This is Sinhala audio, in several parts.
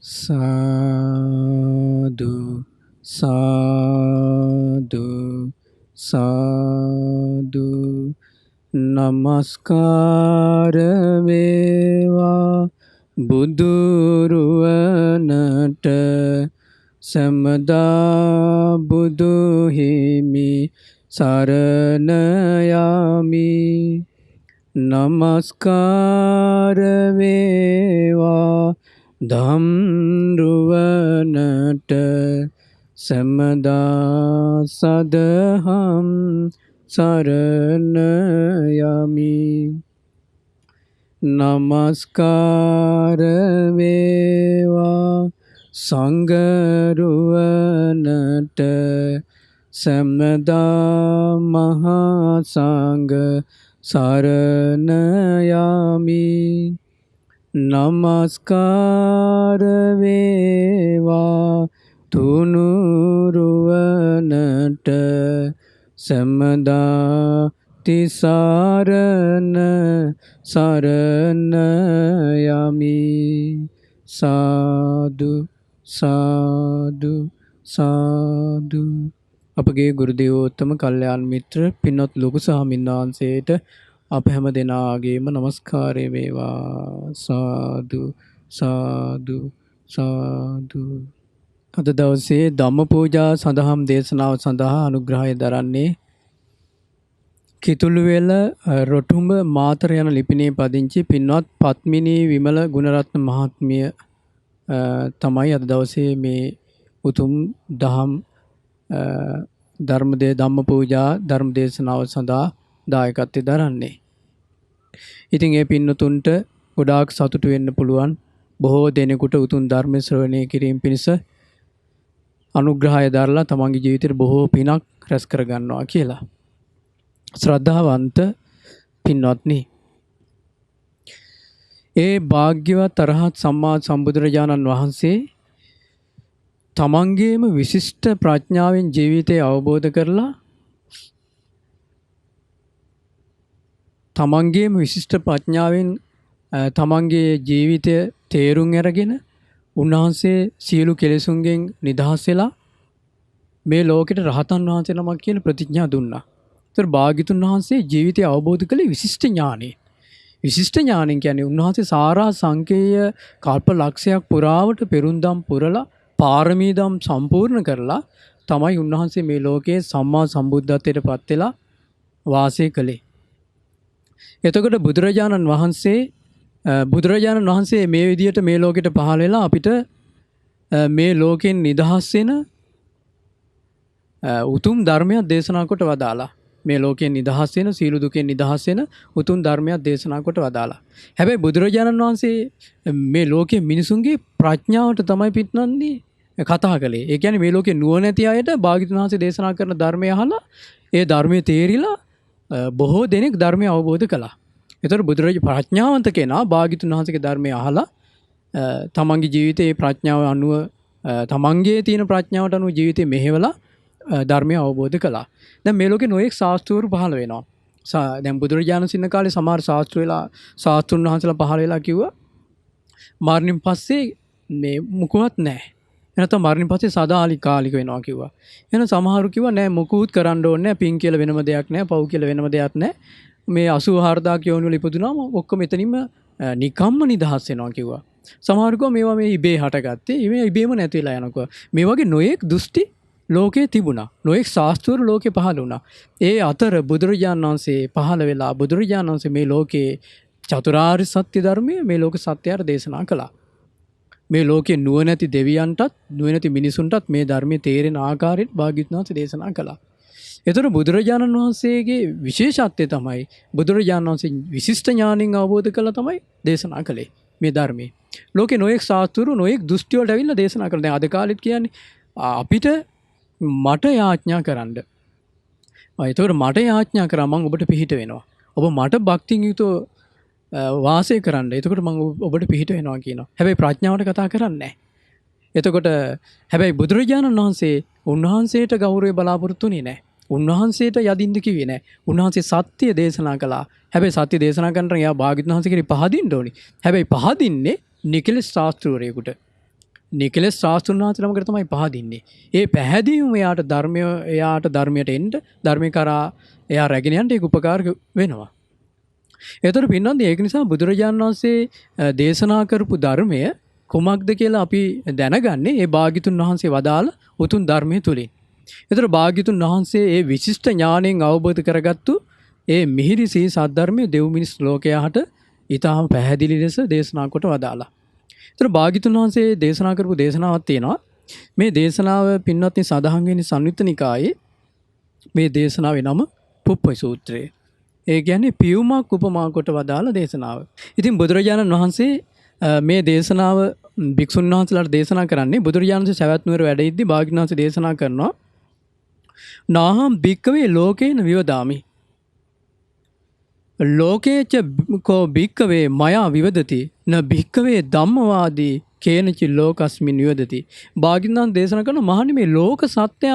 සාදු සාදු සාදු නමස්කාර වේවා බුදුරුවනට සමදා බුදු හිමි සරණ යමි නමස්කාර වේවා ධම්රුවනට සමදා සදහම් සරණ යමි නමස්කාර වේවා සංඝරුවනට සමදා මහා සංඝ සරණ යමි නමස්කාර වේවා තුනුරුවනට සමදා තිසරණ සරණ යමි සාදු සාදු සාදු අපගේ ගුරු දේවෝත්තම කල්යාණ මිත්‍ර පින්වත් ලොකු ස්වාමීන් වහන්සේට අප හැම දෙනාගේම নমස්කාරය වේවා සාදු සාදු සාදු අද දවසේ ධම්ම පූජා සඳහම් දේශනාව සඳහා අනුග්‍රහය දරන්නේ කිතුළුවෙල රොටුඹ මාතර යන ලිපිනේ පදිංචි පින්වත් පත්මිනී විමල ගුණරත්න මහත්මිය තමයි අද දවසේ මේ උතුම් දහම් ධම්ම පූජා ධර්ම දේශනාව සඳහා දායකත්වයෙන් දරන්නේ. ඉතින් ඒ පින්නතුන්ට ගොඩාක් සතුටු වෙන්න පුළුවන් බොහෝ දෙනෙකුට උතුම් ධර්ම ශ්‍රවණය කිරීම පිණිස අනුග්‍රහය දරලා තමන්ගේ ජීවිතේ බොහෝ පිනක් රැස් කර ගන්නවා කියලා. ශ්‍රද්ධාවන්ත පින්වත්නි, ඒ භාග්‍යවත් අරහත් සම්මා සම්බුදුරජාණන් වහන්සේ තමන්ගේම විශිෂ්ට ප්‍රඥාවෙන් ජීවිතය අවබෝධ කරලා තමන්ගේම විශිෂ්ට ප්‍රඥාවෙන් තමන්ගේ ජීවිතය තේරුම් අරගෙන උන්වහන්සේ සියලු කෙලෙසුන්ගෙන් නිදහස් වෙලා මේ ලෝකෙට රහතන් වහන්සේ නමක් කියන ප්‍රතිඥා දුන්නා. ඒතර භාග්‍යතුන් වහන්සේ ජීවිතය අවබෝධ කළේ විශිෂ්ට ඥානෙන්. විශිෂ්ට ඥානෙන් කියන්නේ උන්වහන්සේ සාරා සංකේය කල්ප ලක්ෂයක් පුරාවට පෙරුම්දම් පුරලා පාරමී දම් සම්පූර්ණ කරලා තමයි උන්වහන්සේ මේ ලෝකයේ සම්මා සම්බුද්ධත්වයට පත් වෙලා වාසය කළේ. එතකොට බුදුරජාණන් වහන්සේ මේ විදියට මේ ලෝකෙට පහළ වෙලා අපිට මේ ලෝකෙන් නිදහස් වෙන උතුම් ධර්මයක් දේශනා කොට වදාලා. මේ ලෝකයෙන් නිදහස් වෙන සීල දුකෙන් නිදහස් වෙන උතුම් ධර්මයක් දේශනා කොට වදාලා. හැබැයි බුදුරජාණන් වහන්සේ මේ ලෝකයේ මිනිසුන්ගේ ප්‍රඥාවට තමයි පිටනන්නේ කතා කළේ. ඒ කියන්නේ මේ ලෝකේ නුවණැති අයට භාග්‍යවතුන් වහන්සේ දේශනා කරන ධර්මය අහලා ඒ ධර්මයේ තේරිලා බොහෝ දෙනෙක් ධර්මය අවබෝධ කළා. ඒතර බුදුරජාණන් ප්‍රඥාවන්ත කෙනා භාග්‍යවතුන් වහන්සේගේ ධර්මය අහලා තමන්ගේ ජීවිතයේ ප්‍රඥාව අනුව තමන්ගේ තියෙන ප්‍රඥාවට අනුව ජීවිතේ මෙහෙवला ධර්මය අවබෝධ කළා. දැන් මේ ලෝකේ නොඑක් ශාස්ත්‍රවරු පහළ වෙනවා. දැන් බුදුරජාණන් සින්න කාලේ සමහර ශාස්ත්‍රුන් වහන්සේලා පහළ වෙලා කිව්වා මරණින් පස්සේ මේ මුකුවත් නැහැ. එනතම මරණින් පස්සේ සදාකාලික වෙනවා කිව්වා. එහෙනම් සමහරු කිව්වා නෑ මුකුත් කරන්න ඕනේ නෑ, පින් කියලා වෙනම දෙයක් නෑ, පව් කියලා වෙනම දෙයක් නෑ. මේ 84000 යෝනි වල ඉපදුනාම ඔක්කොම එතනින්ම නිකම්ම නිදහස් වෙනවා කිව්වා. සමහරු කිව්වා මේවා මේ ඉබේ හටගත්තේ, මේ ඉබේම නැති වෙලා යනවා. මේ වගේ නොඑක් දෘෂ්ටි ලෝකේ තිබුණා. නොඑක් ශාස්ත්‍රවරු ලෝකේ පහළ වුණා. ඒ අතර බුදුරජාණන් වහන්සේ පහළ වෙලා බුදුරජාණන් වහන්සේ මේ ලෝකේ චතුරාර්ය සත්‍ය ධර්මය මේ ලෝක සත්‍යයට දේශනා කළා. මේ ලෝකේ නුවණැති දෙවියන්ටත් නුවණැති මිනිසුන්ටත් මේ ධර්මයේ තේරෙන ආකාරයට භාග්‍යවතුන් වහන්සේ දේශනා කළා. ඒතර බුදුරජාණන් වහන්සේගේ විශේෂත්වය තමයි බුදුරජාණන් වහන්සේ විශිෂ්ට ඥාණයෙන් අවබෝධ කළා තමයි දේශනා කළේ මේ ධර්මයේ. ලෝකේ නොඑක් ශාස්ත්‍රවරු නොඑක් දෘෂ්ටි වලට ඇවිල්ලා දේශනා කරනවා. දැන් අද කාලෙත් කියන්නේ අපිට මට යාඥා කරන්න. ඒතකොට මට යාඥා කරා මම ඔබට පිහිට වෙනවා. ඔබ මට භක්තියෙන් යුතුව වාසය කරන්න. එතකොට මම ඔබට පිහිට වෙනවා කියනවා. හැබැයි ප්‍රඥාවට කතා කරන්නේ නැහැ. එතකොට හැබැයි බුදුරජාණන් වහන්සේ උන්වහන්සේට ගෞරවය බලාපොරොත්තු වෙන්නේ නැහැ. උන්වහන්සේට යදින්ද කිව්වේ නැහැ. උන්වහන්සේ සත්‍ය දේශනා කළා. හැබැයි සත්‍ය දේශනා කරනට එයා භාග්‍යවතුන් වහන්සේ කෙරේ පහදින්න ඕනි. හැබැයි පහදින්නේ නිකලස් ශාස්ත්‍රවරයෙකුට. නිකලස් ශාස්ත්‍රඥ වහන්සේ නමකට තමයි පහදින්නේ. ඒ පැහැදීම එයාට ධර්මයට එන්න ධර්මේ කරා එයා රැගෙන යන්න ඒක උපකාරක වෙනවා. ඒතර පින්නන්දි ඒක නිසා බුදුරජාණන් වහන්සේ දේශනා කරපු ධර්මය කුමක්ද කියලා අපි දැනගන්නේ ඒ භාග්‍යතුන් වහන්සේ වදාළ උතුම් ධර්මයේ තුලින්. ඒතර භාග්‍යතුන් වහන්සේ ඒ විශිෂ්ට ඥාණයෙන් අවබෝධ කරගත්තු ඒ මිහිරි සී සද්ධර්මයේ දෙව් මිනිස් ලෝකයාට ඊටාම පැහැදිලි ලෙස දේශනා කොට වදාලා. ඒතර භාග්‍යතුන් වහන්සේ දේශනා කරපු දේශනාවක් තියෙනවා. මේ දේශනාව පින්වත්නි සඳහන් වෙන්නේ සංයුත්ත නිකායේ මේ දේශනාවේ නම පුප්පයි සූත්‍රය. ඒ කියන්නේ පියුමක් උපමා කොට වදාළ දේශනාව. ඉතින් බුදුරජාණන් වහන්සේ මේ දේශනාව භික්ෂුන් වහන්සේලාට දේශනා කරන්නේ බුදුරජාණන් වහන්සේ සවැත් නුවර වැඩ ඉද්දි භාග්‍යවතුන් වහන්සේ දේශනා කරනවා නාහම් භික්කවේ ලෝකේන විවදාමි ලෝකේච කෝ භික්කවේ මයා විවදති න භික්කවේ ධම්මවාදී කේනචි ලෝකස්මින් විවදති. භාග්‍යවතුන් දේශනා කරන මහණනි මේ ලෝක සත්‍ය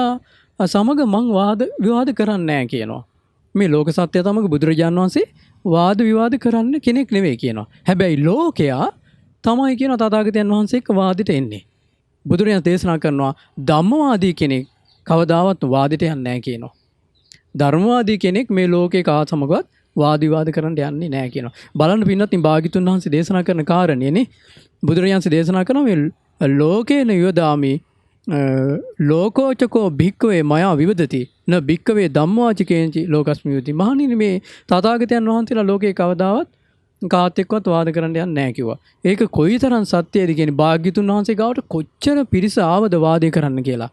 සමග මං වාද විවාද කරන්නේ නැහැ කියනවා. මේ ලෝක සත්‍ය තමක බුදුරජාණන් වහන්සේ වාද විවාද කරන්න කෙනෙක් නෙවෙයි කියනවා. හැබැයි ලෝකයා තමයි කියන තථාගතයන් වහන්සේ එක්ක වාදෙට එන්නේ. බුදුරජාණන් දේශනා කරනවා ධම්මවාදී කෙනෙක් කවදාවත් වාදෙට යන්නේ නැහැ කියනවා. ධර්මවාදී කෙනෙක් මේ ලෝකේ කා සමගවත් වාද විවාද කරන්න යන්නේ නැහැ කියනවා. බලන්න පින්නත් මේ භාග්‍යතුන් වහන්සේ දේශනා කරන කාරණේනේ බුදුරජාණන් දේශනා කරනවා මේ ලෝකේන යොදාමි ලෝකෝචකෝ භික්කවේ මයා විවදති න භික්කවේ ධම්මවාචකේන්චි ලෝකස්මි විවදති. මහණෙනි මේ තථාගතයන් වහන්සේලා ලෝකේ කවදාවත් කාත් එක්කවත් වාද කරන්න යන්නේ නැහැ කිව්වා. ඒක කොයිතරම් සත්‍යයද කියන්නේ භාග්‍යතුන් වහන්සේ ගාවට කොච්චර පිරිස ආවද වාදේ කරන්න කියලා.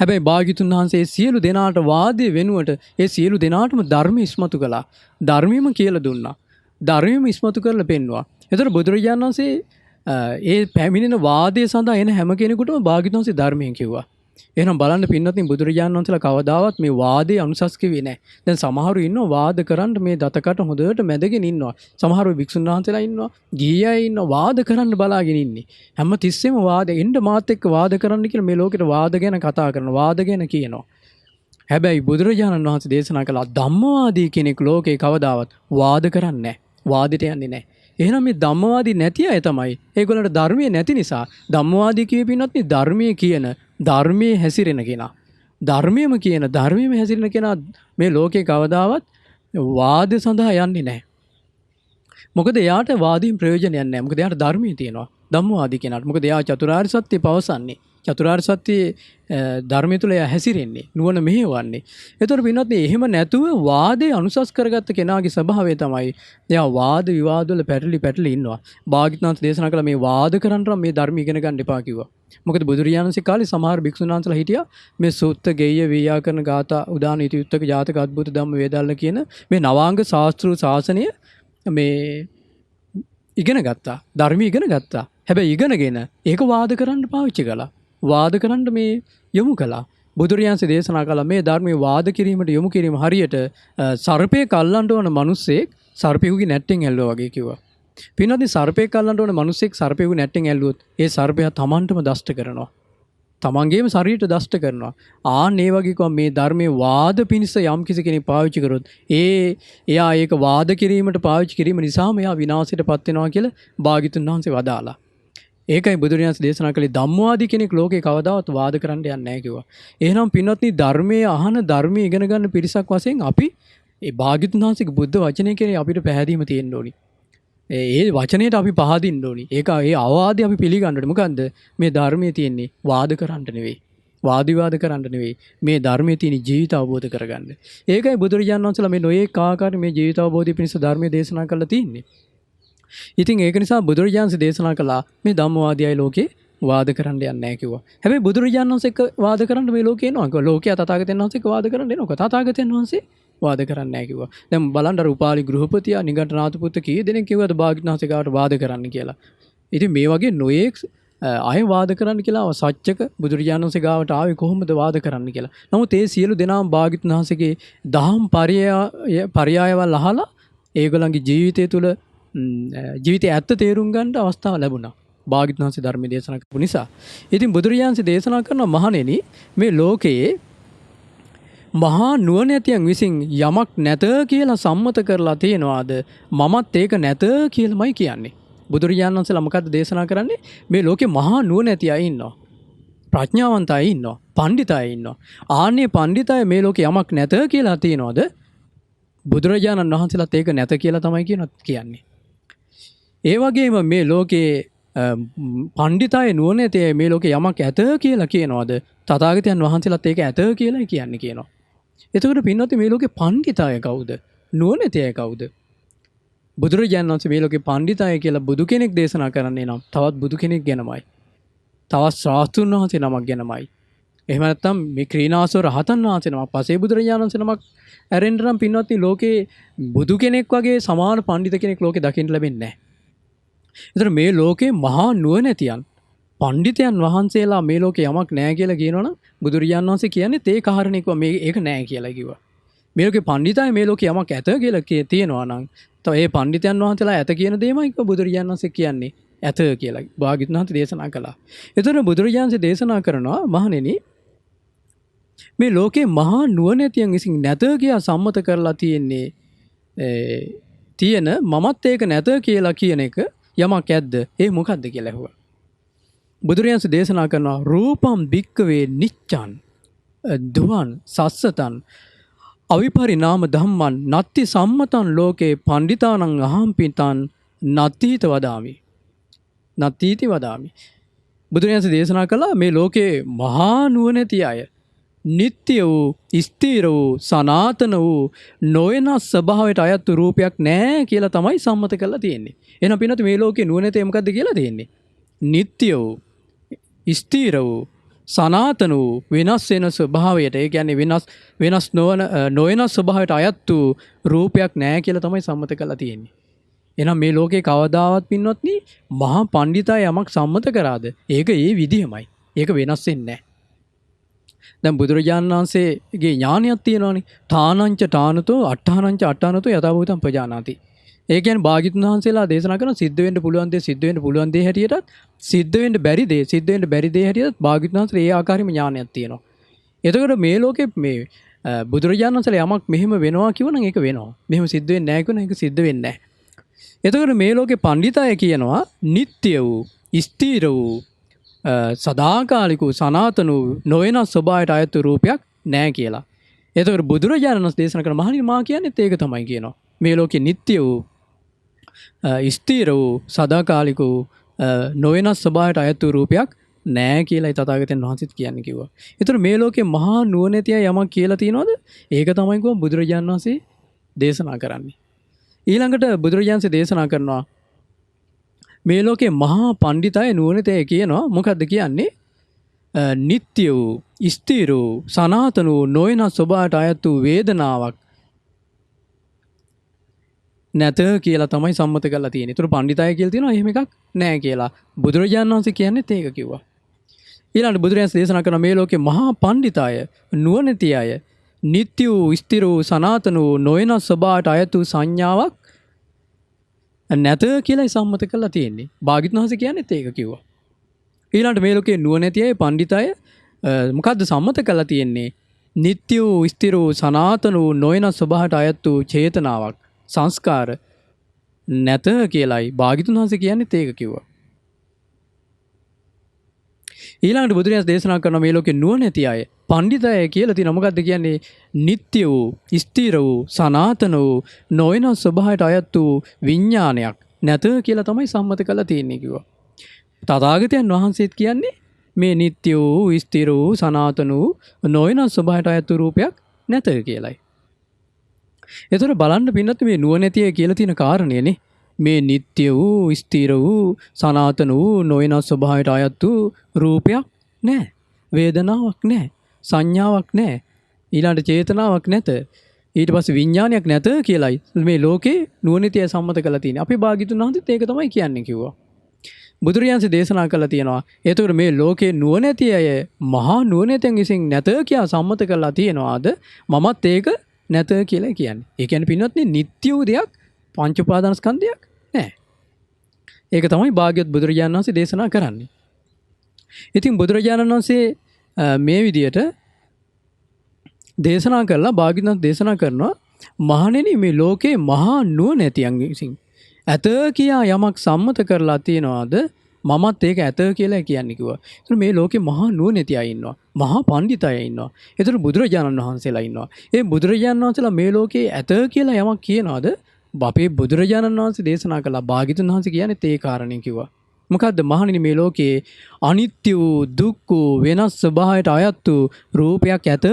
හැබැයි භාග්‍යතුන් වහන්සේ සියලු දෙනාට වාදයේ වෙනුවට ඒ සියලු දෙනාටම ධර්ම ඉස්මතු කළා. ධර්මයම කියලා දුන්නා. ධර්මයම ඉස්මතු කරලා පෙන්වුවා. ඒතර බුදුරජාණන් වහන්සේ ඒ පැමිණෙන වාදයේ සඳහා එන හැම කෙනෙකුටම භාග්‍යවතුන් වහන්සේ ධර්මයෙන් කිව්වා. එහෙනම් බලන්න පින්නත් බුදුරජාණන් වහන්සේලා කවදාවත් මේ වාදයේ අනුසස් කිව්වේ නැහැ. දැන් සමහරු ඉන්නවා වාද කරන්න මේ දතකට හොඳට මැදගෙන ඉන්නවා. සමහරු භික්ෂුන් වහන්සේලා ඉන්නවා. ගිහියයි ඉන්නවා වාද කරන්න බලාගෙන ඉන්නේ. හැම තිස්සෙම වාද එන්න මාත් එක්ක වාද කරන්න කියලා මේ ලෝකෙට වාද ගැන කතා කරනවා. වාද ගැන කියනවා. හැබැයි බුදුරජාණන් වහන්සේ දේශනා කළා ධම්මවාදී කෙනෙක් ලෝකේ කවදාවත් වාද කරන්නේ නැහැ. වාදෙට යන්නේ නැහැ. එහෙනම් මේ ධම්මවාදී නැති අය තමයි. ඒගොල්ලන්ට ධර්මයේ නැති නිසා ධම්මවාදී කියපිනත් මේ ධර්මයේ කියන ධර්මයේ හැසිරෙන කෙනා. ධර්මයේම කියන ධර්මයේම හැසිරෙන කෙනා මේ ලෝකේ කවදාවත් වාද සඳහා යන්නේ නැහැ. මොකද එයාට වාදීන් ප්‍රයෝජනයක් නැහැ. මොකද එයාට ධර්මයේ තියෙනවා. ධම්මවාදී කෙනාට. මොකද එයා චතුරාර්ය සත්‍ය පවසන්නේ. චතුරාර්ය සත්‍ය ධර්මය තුළ එයා හැසිරෙන්නේ. නුවණ මෙහෙවන්නේ. ඒතර පින්නත් එහෙම නැතුව වාදේ අනුසස් කරගත්ත කෙනාගේ ස්වභාවය තමයි එයා වාද විවාද වල පැටලි ඉන්නවා. භාග්‍යවතුන් දේශනා කළ මේ වාද කරන්න මේ ධර්ම ඉගෙන ගන්න එපා කිව්වා. මොකද බුදුරජාණන්සේ කාලේ සමහර භික්ෂුන් වහන්සේලා හිටියා මේ සූත්ත ගෙය්‍ය ව්‍යාකරණ ගාථා උදාන ඉතිඋත්තක ජාතක අද්භූත ධම්ම වේදාල්ල කියන මේ නවාංග ශාස්ත්‍රීය ශාසනය මේ ඉගෙන ගත්තා. ධර්ම ඉගෙන ගත්තා. හැබැයි ඉගෙනගෙන ඒක වාද කරන්න පාවිච්චි කළා. වාද කරන්න මේ යොමු කළා. බුදුරජාණන්සේ දේශනා කළා මේ ධර්මයේ වාද කිරීමට යොමු කිරීම හරියට සර්පේ කල්ලන්න ඕන මිනිස්සෙක් සර්පෙකුගේ නැට්ටෙන් ඇල්ලුවා වගේ කිව්වා. පින්නදී සර්පේ කල්ලන්න ඕන මිනිස්සෙක් සර්පෙකුගේ නැට්ටෙන් ඇල්ලුවොත් ඒ සර්පයා තමන්ටම දෂ්ට කරනවා. තමන්ගේම ශරීරයට දෂ්ට කරනවා. ආන් ඒ වගේ කොහොම මේ ධර්මයේ වාද පිණිස යම් කිසි කෙනෙක් පාවිච්චි කරොත් එයා ඒක වාද කිරීමට පාවිච්චි කිරීම නිසාම එයා විනාශයටපත් වෙනවා කියලා භාග්‍යවතුන් වහන්සේ වදාලා. ඒකයි බුදුරජාණන් දේශනා කළේ ධම්මවාදී කෙනෙක් ලෝකේ කවදාවත් වාද කරන්න යන්නේ නැහැ කිව්වා. එහෙනම් පින්වත්නි ධර්මයේ අහන ධර්මයේ ඉගෙන ගන්න පිරිසක් වශයෙන් අපි ඒ භාග්‍යවතුන් වහන්සේගේ බුද්ධ වචනේ කෙරේ අපිට පැහැදීම තියෙන්න ඕනි. ඒ වචනයට අපි පහදින්න ඕනි. ඒක ඒ අවවාදය අපි පිළිගන්න ඕනේ. මොකන්ද මේ ධර්මයේ තියෙන්නේ වාද කරන්න නෙවෙයි. වාද විවාද කරන්න නෙවෙයි. මේ ධර්මයේ තියෙන ජීවිත අවබෝධ කරගන්න. ඒකයි බුදුරජාණන් වහන්සේලා මේ නොයේක ආකාරයේ මේ ජීවිත අවබෝධය පිණිස ධර්මයේ දේශනා කරලා තියෙන්නේ. ඉතින් ඒක නිසා බුදුරජාණන් දේශනා කළා මේ ධම්මවාදීයි ලෝකේ වාද කරන්න යන්නේ නැහැ කිව්වා. හැබැයි බුදුරජාණන් වහන්සේ එක්ක වාද කරන්න මේ ලෝකේ එනවා. ලෝකයා තථාගතයන් වහන්සේ එක්ක වාද කරන්න එනවා. තථාගතයන් වහන්සේ වාද කරන්නේ නැහැ කිව්වා. දැන් බලන්න අර උපාලි ගෘහපතියා නිගණ්ඨනාථ පුත්ත කී දෙනෙක් කිව්වද භාග්‍යවතුන් වහන්සේ ගාවට වාද කරන්න කියලා. ඉතින් මේ වගේ නොයේක් අය වාද කරන්න කියලා සත්‍යක බුදුරජාණන් වහන්සේ ගාවට ආවේ කොහොමද වාද කරන්න කියලා. නමුත් ඒ සියලු දෙනාම භාග්‍යවතුන් වහන්සේගේ දහම් පරයයවල් අහලා ඒගොල්ලන්ගේ ජීවිතය තුළ ජීවිතය ඇත්ත තේරුම් ගන්න අවස්ථාව ලැබුණා. භාග්‍යවතුන් වහන්සේ ධර්ම දේශනා කරපු නිසා. ඉතින් බුදුරජාණන් දේශනා කරන මහණෙනි මේ ලෝකයේ මහා නුවණැතියන් විසින් යමක් නැත කියලා සම්මත කරලා තියෙනවාද මමත් ඒක නැත කියලාමයි කියන්නේ. බුදුරජාණන් වහන්සේලා මොකද්ද දේශනා කරන්නේ? මේ ලෝකේ මහා නුවණ ඇති අය ඉන්නවා. ප්‍රඥාවන්ත අය ඉන්නවා. පඬිත අය ඉන්නවා. ආන්නේ පඬිත අය මේ ලෝකේ යමක් නැත කියලා තියනවාද? බුදුරජාණන් වහන්සේලාත් ඒක නැත කියලා තමයි කියන්නේ. ඒ වගේම මේ ලෝකේ පඬිත අය නුවණ ඇති අය මේ ලෝකේ යමක් ඇත කියලා කියනවාද? තථාගතයන් වහන්සේලාත් ඒක ඇත කියලා කියනවා. එතකොට පින්වත්නි මේ ලෝකේ පඬිත අය කවුද? නුවණ ඇති අය කවුද? බුදුරජාණන් වහන්සේ මේ ලෝකේ පඬිත අය කියලා බුදු කෙනෙක් දේශනා කරන්නේ නම් තවත් බුදු කෙනෙක් ගැනමයි. තවත් ශාස්ත්‍රුන් වහන්සේ නමක් ගැනමයි. එහෙම නැත්නම් මේ ක්‍රීනාසෝ රහතන් වහන්සේ නමක්, පසේ බුදුරජාණන් වහන්සේ නමක් ඇරෙන්න නම් පින්වත්නි ලෝකේ බුදු කෙනෙක් වගේ සමාන පඬිත කෙනෙක් ලෝකේ දකින්න ලැබෙන්නේ නැහැ. ඒතර මේ ලෝකේ මහා නුවණැතියන් පඬිතයන් වහන්සේලා මේ ලෝකේ යමක් නැහැ කියලා කියනවනම් බුදුරජාණන් වහන්සේ කියන්නේ තේ කාරණේක මේ ඒක නැහැ කියලා කිව්වා. මේ ලෝකේ පඬිතය මේ ලෝකේ යමක් ඇත කියලා තියෙනවා නම් තව ඒ පඬිතයන් වහන්සේලා ඇත කියන දෙයමයි බුදුරජාණන් වහන්සේ කියන්නේ ඇත කියලා භාග්‍යවතුන් වහන්සේ දේශනා කළා. ඒතර බුදුරජාණන් වහන්සේ දේශනා කරනවා මහණෙනි මේ ලෝකේ මහා නුවණැතියන් විසින් නැත කියලා සම්මත කරලා තියෙන මමත් ඒක නැත කියලා කියන එක යමක් ඇද්ද? ඒ මොකද්ද කියලා ඇහුවා. බුදුරජාණන් දේශනා කරනවා රූපම් භික්කවේ නිච්ඡන් දුවන් සස්සතං අවිපරිණාම ධම්මං නත්ති සම්මතං ලෝකේ පණ්ඩිතානං අහම්පිතං නත්තිත වදාමි. නත්තිති වදාමි. බුදුරජාණන් දේශනා කළා මේ ලෝකේ මහා නුවණැති අය නිට්ටය වූ ස්ථීර වූ සනාතන වූ නොයනස් ස්වභාවයට අයත් රූපයක් නැහැ කියලා තමයි සම්මත කරලා තියෙන්නේ. එහෙනම් පින්නත් මේ ලෝකේ නුවණැති මොකද්ද කියලා තියෙන්නේ? නිට්ටය වූ ස්ථීර වූ සනාතන වූ වෙනස් වෙන ස්වභාවයට, ඒ කියන්නේ වෙනස් නොවන ස්වභාවයට අයත් වූ රූපයක් නැහැ කියලා තමයි සම්මත කරලා තියෙන්නේ. එහෙනම් මේ ලෝකේ කවදාවත් පින්වත්නි මහා පඬිතය යමක් සම්මත කරාද? ඒක ඒ විදිහමයි. ඒක වෙනස් වෙන්නේ නැහැ. දැන් බුදුරජාණන් වහන්සේගේ ඥානයක් තියෙනවානේ. තානංච තානතෝ අට්ඨානංච අට්ඨානතෝ යථාභූතං පජානාති. ඒ කියන්නේ භාග්‍යවතුන් වහන්සේලා දේශනා කරන සිද්ධ වෙන්න පුළුවන් දේ සිද්ධ වෙන්න පුළුවන් දේ හැටියටත් සිද්ධ වෙන්න බැරි දේ සිද්ධ වෙන්න බැරි දේ හැටියටත් භාග්‍යවතුන් වහන්සේ ඒ ආකාරයෙන්ම ඥානයක් තියෙනවා. එතකොට මේ ලෝකේ මේ බුදුරජාණන් වහන්සේලා යමක් මෙහෙම වෙනවා කිව්වනම් ඒක වෙනවා. මෙහෙම සිද්ධ වෙන්නේ නැහැ කිව්වනම් ඒක සිද්ධ වෙන්නේ නැහැ. එතකොට මේ ලෝකේ පඬිතය කියනවා නිට්ටය වූ ස්ථීර වූ සදාකාලික වූ සනාතන වූ නොවන ස්වභාවයට අයත් රූපයක් නැහැ කියලා. එතකොට බුදුරජාණන් වහන්සේ දේශනා කරන මහණනි මා කියන්නේත් ඒක තමයි කියනවා. මේ ලෝකේ නිට්ටය වූ ස්ථීර වූ සදාකාලික වූ නොවන ස්වභාවයට අයත් රූපයක් නැහැ කියලායි තථාගතයන් වහන්සේත් කියන්නේ කිව්වා. ඒතර මේ ලෝකේ මහා නුවණැතිය යමක් කියලා තියනවද? ඒක තමයි කොහොම බුදුරජාණන් වහන්සේ දේශනා කරන්නේ. ඊළඟට බුදුරජාණන්සේ දේශනා කරනවා මේ ලෝකේ මහා පඬිතය නුවණැතිය කියනවා මොකද්ද කියන්නේ? නිට්ටය වූ ස්ථීර වූ සනාතන වූ නොවන ස්වභාවයට අයත් වූ වේදනාවක් නැත කියලා තමයි සම්මත කරලා තියෙන්නේ. ඒතර පඬිතය කියලා තියෙනවා එහෙම එකක් නැහැ කියලා. බුදුරජාණන් වහන්සේ කියන්නේත් ඒක කිව්වා. ඊළඟට බුදුරජාණන් දේශනා කරන මේ ලෝකේ මහා පඬිතය නුවණැති අය නිට්ටය වූ ස්ථිර වූ සනාතන වූ නොවන ස්වභාවයට අයත් වූ සංඥාවක් නැත කියලා සම්මත කරලා තියෙන්නේ. භාග්‍යවතුන් වහන්සේ කියන්නේත් ඒක කිව්වා. ඊළඟට මේ ලෝකේ නුවණැති අය පඬිතය මොකද්ද සම්මත කරලා තියෙන්නේ? නිට්ටය වූ ස්ථිර වූ සනාතන වූ නොවන ස්වභාවයට අයත් වූ චේතනාවක් සංස්කාර නැත කියලායි භාග්‍යවතුන් වහන්සේ කියන්නේත් ඒක කිව්වා. ඊළඟට බුදුරජාණන් දේශනා කරන මේ ලෝකේ නුවණැති අය පඬිතය කියලා තියෙන මොකද්ද කියන්නේ? නිට්ටය වූ ස්ථිර වූ සනාතන වූ නොවන ස්වභාවයට අයත් වූ විඥානයක් නැත කියලා තමයි සම්මත කරලා තියෙන්නේ කිව්වා. තථාගතයන් වහන්සේත් කියන්නේ මේ නිට්ටය වූ ස්ථිර වූ සනාතන වූ නොවන ස්වභාවයට අයත් වූ රූපයක් නැත කියලායි. ඒතර බලන්න පින්නත් මේ නුවණැතිය කියලා තියෙන කාරණේනේ. මේ නිට්ටය වූ ස්ථිර වූ සනාතන වූ නොවන ස්වභාවයට අයත් වූ රූපයක් නැහැ. වේදනාවක් නැහැ. සංඥාවක් නැහැ. ඊළඟට චේතනාවක් නැත. ඊට පස්සේ විඥානයක් නැත කියලායි මේ ලෝකේ නුවණැතිය සම්මත කරලා තියෙන්නේ. අපි භාග්‍යවතුන් වහන්සේත් ඒක තමයි කියන්නේ කිව්වා. බුදුරජාණන් දේශනා කළා තියෙනවා. ඒතකොට මේ ලෝකේ නුවණැති අය මහා නුවණැතියන් විසින් නැත කියලා සම්මත කරලා තියෙනවාද? මමත් ඒක නැත කියලා කියන්නේ. ඒ කියන්නේ පින්වත්නි නිට්ටය වූ දෙයක් පංච උපාදානස්කන්ධයක් නැහැ. ඒක තමයි භාග්‍යවත් බුදුරජාණන් වහන්සේ දේශනා කරන්නේ. ඉතින් බුදුරජාණන් වහන්සේ මේ විදියට දේශනා කළා භාග්‍යවත් දේශනා කරනවා මහණෙනි මේ ලෝකේ මහා නුවණැතියන් විසින් ඇත කියා යමක් සම්මත කරලා තියෙනවාද මමත් ඒක ඇත කියලා කියන්නේ කිව්වා. ඒතර මේ ලෝකේ මහා නුවණැති අය ඉන්නවා. මහා පඬිත අය ඉන්නවා. ඒතර බුදුරජාණන් වහන්සේලා ඉන්නවා. ඒ බුදුරජාණන් වහන්සේලා මේ ලෝකේ ඇත කියලා යමක් කියනවාද? අපේ බුදුරජාණන් වහන්සේ දේශනා කළා. භාග්‍යතුන් වහන්සේ කියන්නේ ඒ කාරණේ කිව්වා. මොකද්ද මහණෙනි මේ ලෝකේ අනිත්‍ය වූ දුක්ඛ වූ වෙනස් ස්වභාවයට අයත් වූ රූපයක් ඇත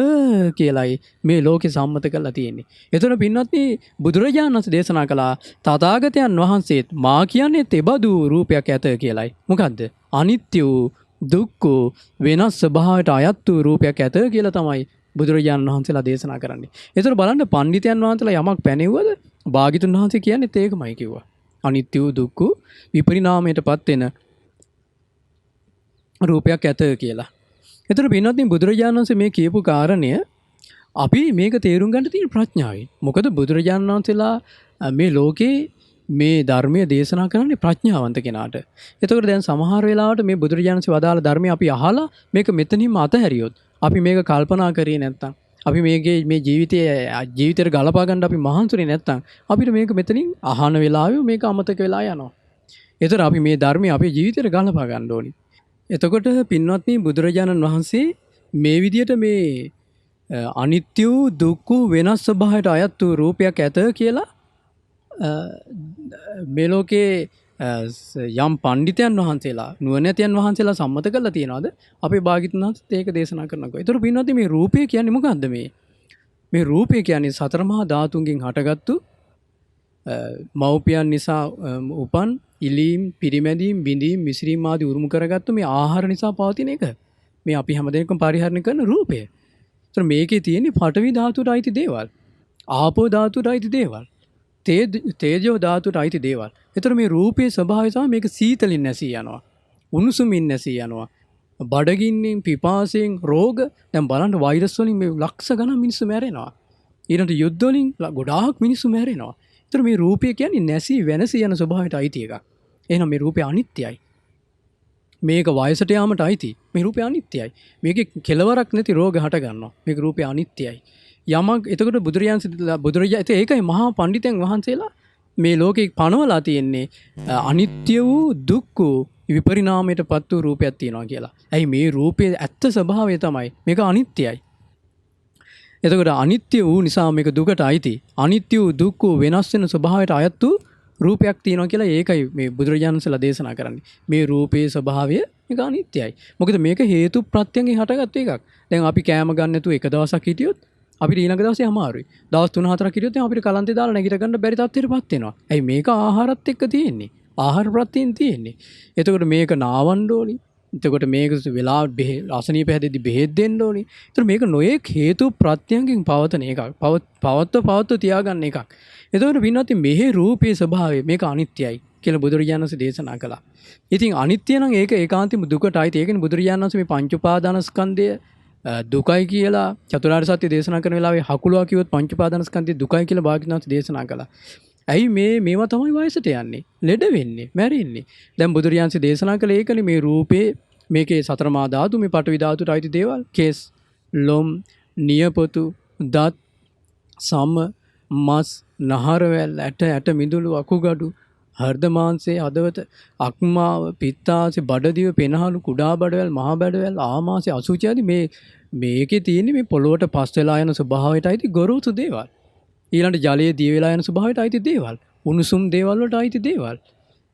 කියලයි මේ ලෝකේ සම්මත කරලා තියෙන්නේ. ඒතර පින්වත්නි බුදුරජාණන් වහන්සේ දේශනා කළා තථාගතයන් වහන්සේත් මා කියන්නේ තෙබඳු රූපයක් ඇත කියලයි. මොකද්ද? අනිත්‍ය වූ දුක්ඛ වූ වෙනස් ස්වභාවයට අයත් වූ රූපයක් ඇත කියලා තමයි බුදුරජාණන් වහන්සේලා දේශනා කරන්නේ. ඒතර බලන්න පඬිතයන් වහන්සේලා යමක් පැනෙව්වද? භාග්‍යතුන් වහන්සේ කියන්නේ ඒකමයි කිව්වා. අනිත්‍ය වූ දුක්ඛ විපරිණාමයටපත් වෙන රූපයක් ඇත කියලා. ඒතර පින්වත්නි බුදුරජාණන් වහන්සේ මේ කියපු කාරණය අපි මේක තේරුම් ගන්න තියෙන ප්‍රඥාවෙන්. මොකද බුදුරජාණන් වහන්සේලා මේ ලෝකේ මේ ධර්මයේ දේශනා කරන්නේ ප්‍රඥාවන්ත කෙනාට. එතකොට දැන් සමහර වෙලාවට මේ බුදුරජාණන් වහන්සේ වදාළ ධර්මය අපි අහලා මේක මෙතනින්ම අතහැරියොත් අපි මේක කල්පනා කරේ නැත්තම් අපි මේ ජීවිතයට ගලපා ගන්න අපි මහන්සිුනේ නැත්තම් අපිට මේක මෙතනින් අහන වෙලාවෙ මේක අමතක වෙලා යනවා. ඒතර අපි මේ ධර්මය අපේ ජීවිතයට ගලපා ගන්න ඕනි. එතකොට පින්වත්නි බුදුරජාණන් වහන්සේ මේ විදියට මේ අනිත්‍ය වූ දුක්ඛ වෙනස් ස්වභාවයට අයත් වූ රූපයක් ඇත කියලා මේ ලෝකේ යම් පඬිතයන් වහන්සේලා නුවණැතියන් වහන්සේලා සම්මත කරලා තියනවාද? අපේ භාග්‍යතුන් වහන්සේත් ඒක දේශනා කරනවා. ඒතර පින්වත්නි මේ රූපය කියන්නේ මොකක්ද මේ? මේ රූපය කියන්නේ සතර මහා ධාතුන්ගෙන් හටගත්තු මෞපියන් නිසා උපන් ඉලීම් පිරිමැදීම් බිඳීම් මිශ්‍රීම් ආදී උරුම කරගත්තු මේ ආහාර නිසා පවතින එක. මේ අපි හැමදෙනෙක්ම පරිහරණය කරන රූපය. ඒතර මේකේ තියෙන්නේ පඨවි ධාතුවට අයිති දේවල්. ආපෝ ධාතුවට අයිති දේවල්. තේජෝ ධාතුවට අයිති දේවල්. ඒතර මේ රූපයේ ස්වභාවය තමයි මේක සීතලින් නැසී යනවා. උණුසුමින් නැසී යනවා. බඩගින්නෙන් පිපාසයෙන් රෝග දැන් බලන්න වෛරස් වලින් මේ ලක්ෂ ගණන් මිනිස්සු මැරෙනවා. ඊළඟට යුද්ධ වලින් ගොඩාක් මිනිස්සු මැරෙනවා. ඒතර මේ රූපය කියන්නේ නැසී වෙනසී යන ස්වභාවයට අයිති එකක්. එහෙනම් මේ රූපය අනිත්‍යයි. මේක වයසට යාමට අයිති. මේ රූපය අනිත්‍යයි. මේකේ කෙලවරක් නැති රෝග හට ගන්නවා. මේක රූපය අනිත්‍යයි. යමක් එතකොට බුදුරජාණන් ඒකයි මහා පඬිතෙන් වහන්සේලා මේ ලෝකේ පනවලා තියෙන්නේ අනිත්‍ය වූ දුක්ඛ විපරිණාමයටපත් වූ රූපයක් තියෙනවා කියලා. ඇයි මේ රූපයේ ඇත්ත ස්වභාවය තමයි මේක අනිත්‍යයි. එතකොට අනිත්‍ය වූ නිසා මේක දුකට අයිති. අනිත්‍ය වූ දුක්ඛ වෙනස් වෙන ස්වභාවයට අයත් වූ රූපයක් තියෙනවා කියලා ඒකයි මේ බුදුරජාණන් වහන්සේලා දේශනා කරන්නේ. මේ රූපයේ ස්වභාවය මේක අනිත්‍යයි. මොකද මේක හේතු ප්‍රත්‍යයෙන් හටගත්තු එකක්. දැන් අපි කෑම ගන්න නැතුව එක දවසක් හිටියොත් අපිට ඊළඟ දවසේ අමාරුයි. දවස් 3-4ක් හිටියොත් අපිට කලන්තේ දාලා නැගිට ගන්න බැරි තත්ත්වයකටපත් වෙනවා. ඇයි මේක ආහාරත් එක්ක තියෙන්නේ? ආහාර ප්‍රත්‍යයෙන් තියෙන්නේ. එතකොට මේක නාවන්න ඕනි. එතකොට මේක වෙලා අසනීප හැදෙද්දි බෙහෙත් දෙන්න ඕනි. එතකොට මේක නොයෙක් හේතු ප්‍රත්‍යයෙන් පවතන එකක්. පවත්ව තියාගන්න එකක්. එතකොට පින්වත්නි මෙහි රූපයේ ස්වභාවය මේක අනිත්‍යයි කියලා බුදුරජාණන් වහන්සේ දේශනා කළා. ඉතින් අනිත්‍ය නම් ඒක ඒකාන්තයෙන්ම දුකටයි. ඒකනේ බුදුරජාණන් වහන්සේ මේ පංච උපාදානස්කන්ධය දුකයි කියලා චතුරාර්ය සත්‍ය දේශනා කරන වෙලාවේ හකුලවා කිව්වොත් පංච උපාදානස්කන්ධය දුකයි කියලා භාග්‍යවතුන් වහන්සේ දේශනා කළා. ඇයි මේවා තමයි වයසට යන්නේ, ලෙඩ වෙන්නේ, මැරෙන්නේ. දැන් බුදුරජාණන් වහන්සේ දේශනා කළේ ඒකනේ මේ රූපේ මේකේ සතර මහා ධාතු මේ පඨවි ධාතුට අයිති දේවල් කේස්, ලොම්, නියපොතු, දත්, සම, මස්, නහරවැල්, ඇට මිදුළු, අකුගඩු, හෘද මාංශයේ හදවත, අක්මාව, පිත්තාශය, බඩදිව, පෙනහළු, කුඩා බඩවැල්, මහා බඩවැල්, ආමාශය, අසුචි ආදී මේකේ තියෙන්නේ මේ පොළොවට පස් වෙලා යන ස්වභාවයට අයිති ගොරෝසු දේවල්. ඊළඟට ජලයේ දිය වෙලා යන ස්වභාවයට අයිති දේවල්. උණුසුම් දේවල් වලට අයිති දේවල්.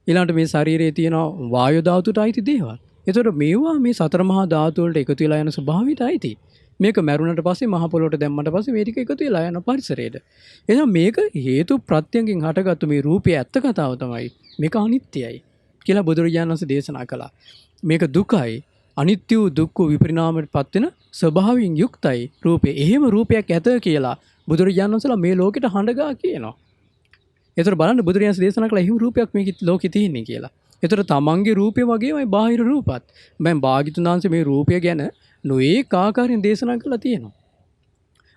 ඊළඟට මේ ශරීරයේ තියෙන වායු ධාතුවට අයිති දේවල්. ඒතකොට මේවා මේ සතර මහා ධාතු වලට එකතු වෙලා යන ස්වභාවයට අයිති. මේක මැරුණට පස්සේ මහ පොළොවට දැම්මට පස්සේ මේ ටික එකතු වෙලා යන පරිසරයට. එහෙනම් මේක හේතු ප්‍රත්‍යයෙන් හටගත්තු මේ රූපයේ ඇත්ත කතාව තමයි මේක අනිත්‍යයි කියලා බුදුරජාණන් වහන්සේ දේශනා කළා. මේක දුකයි. අනිත්‍ය වූ දුක්ඛ විපරිණාමයටපත් වෙන ස්වභාවයෙන් යුක්තයි රූපේ. එහෙම රූපයක් ඇත කියලා බුදුරජාණන් වහන්සේලා මේ ලෝකෙට හඬගා කියනවා. ඒතර බලන්න බුදුරජාණන් වහන්සේ දේශනා කළා එහෙම රූපයක් මේ ලෝකෙ තියෙන්නේ කියලා. ඒතර තමන්ගේ රූපේ වගේමයි බාහිර රූපත්. මම භාග්‍යතුන් වහන්සේ මේ රූපය ගැන නොඒක ආකාරයෙන් දේශනා කළා තියෙනවා.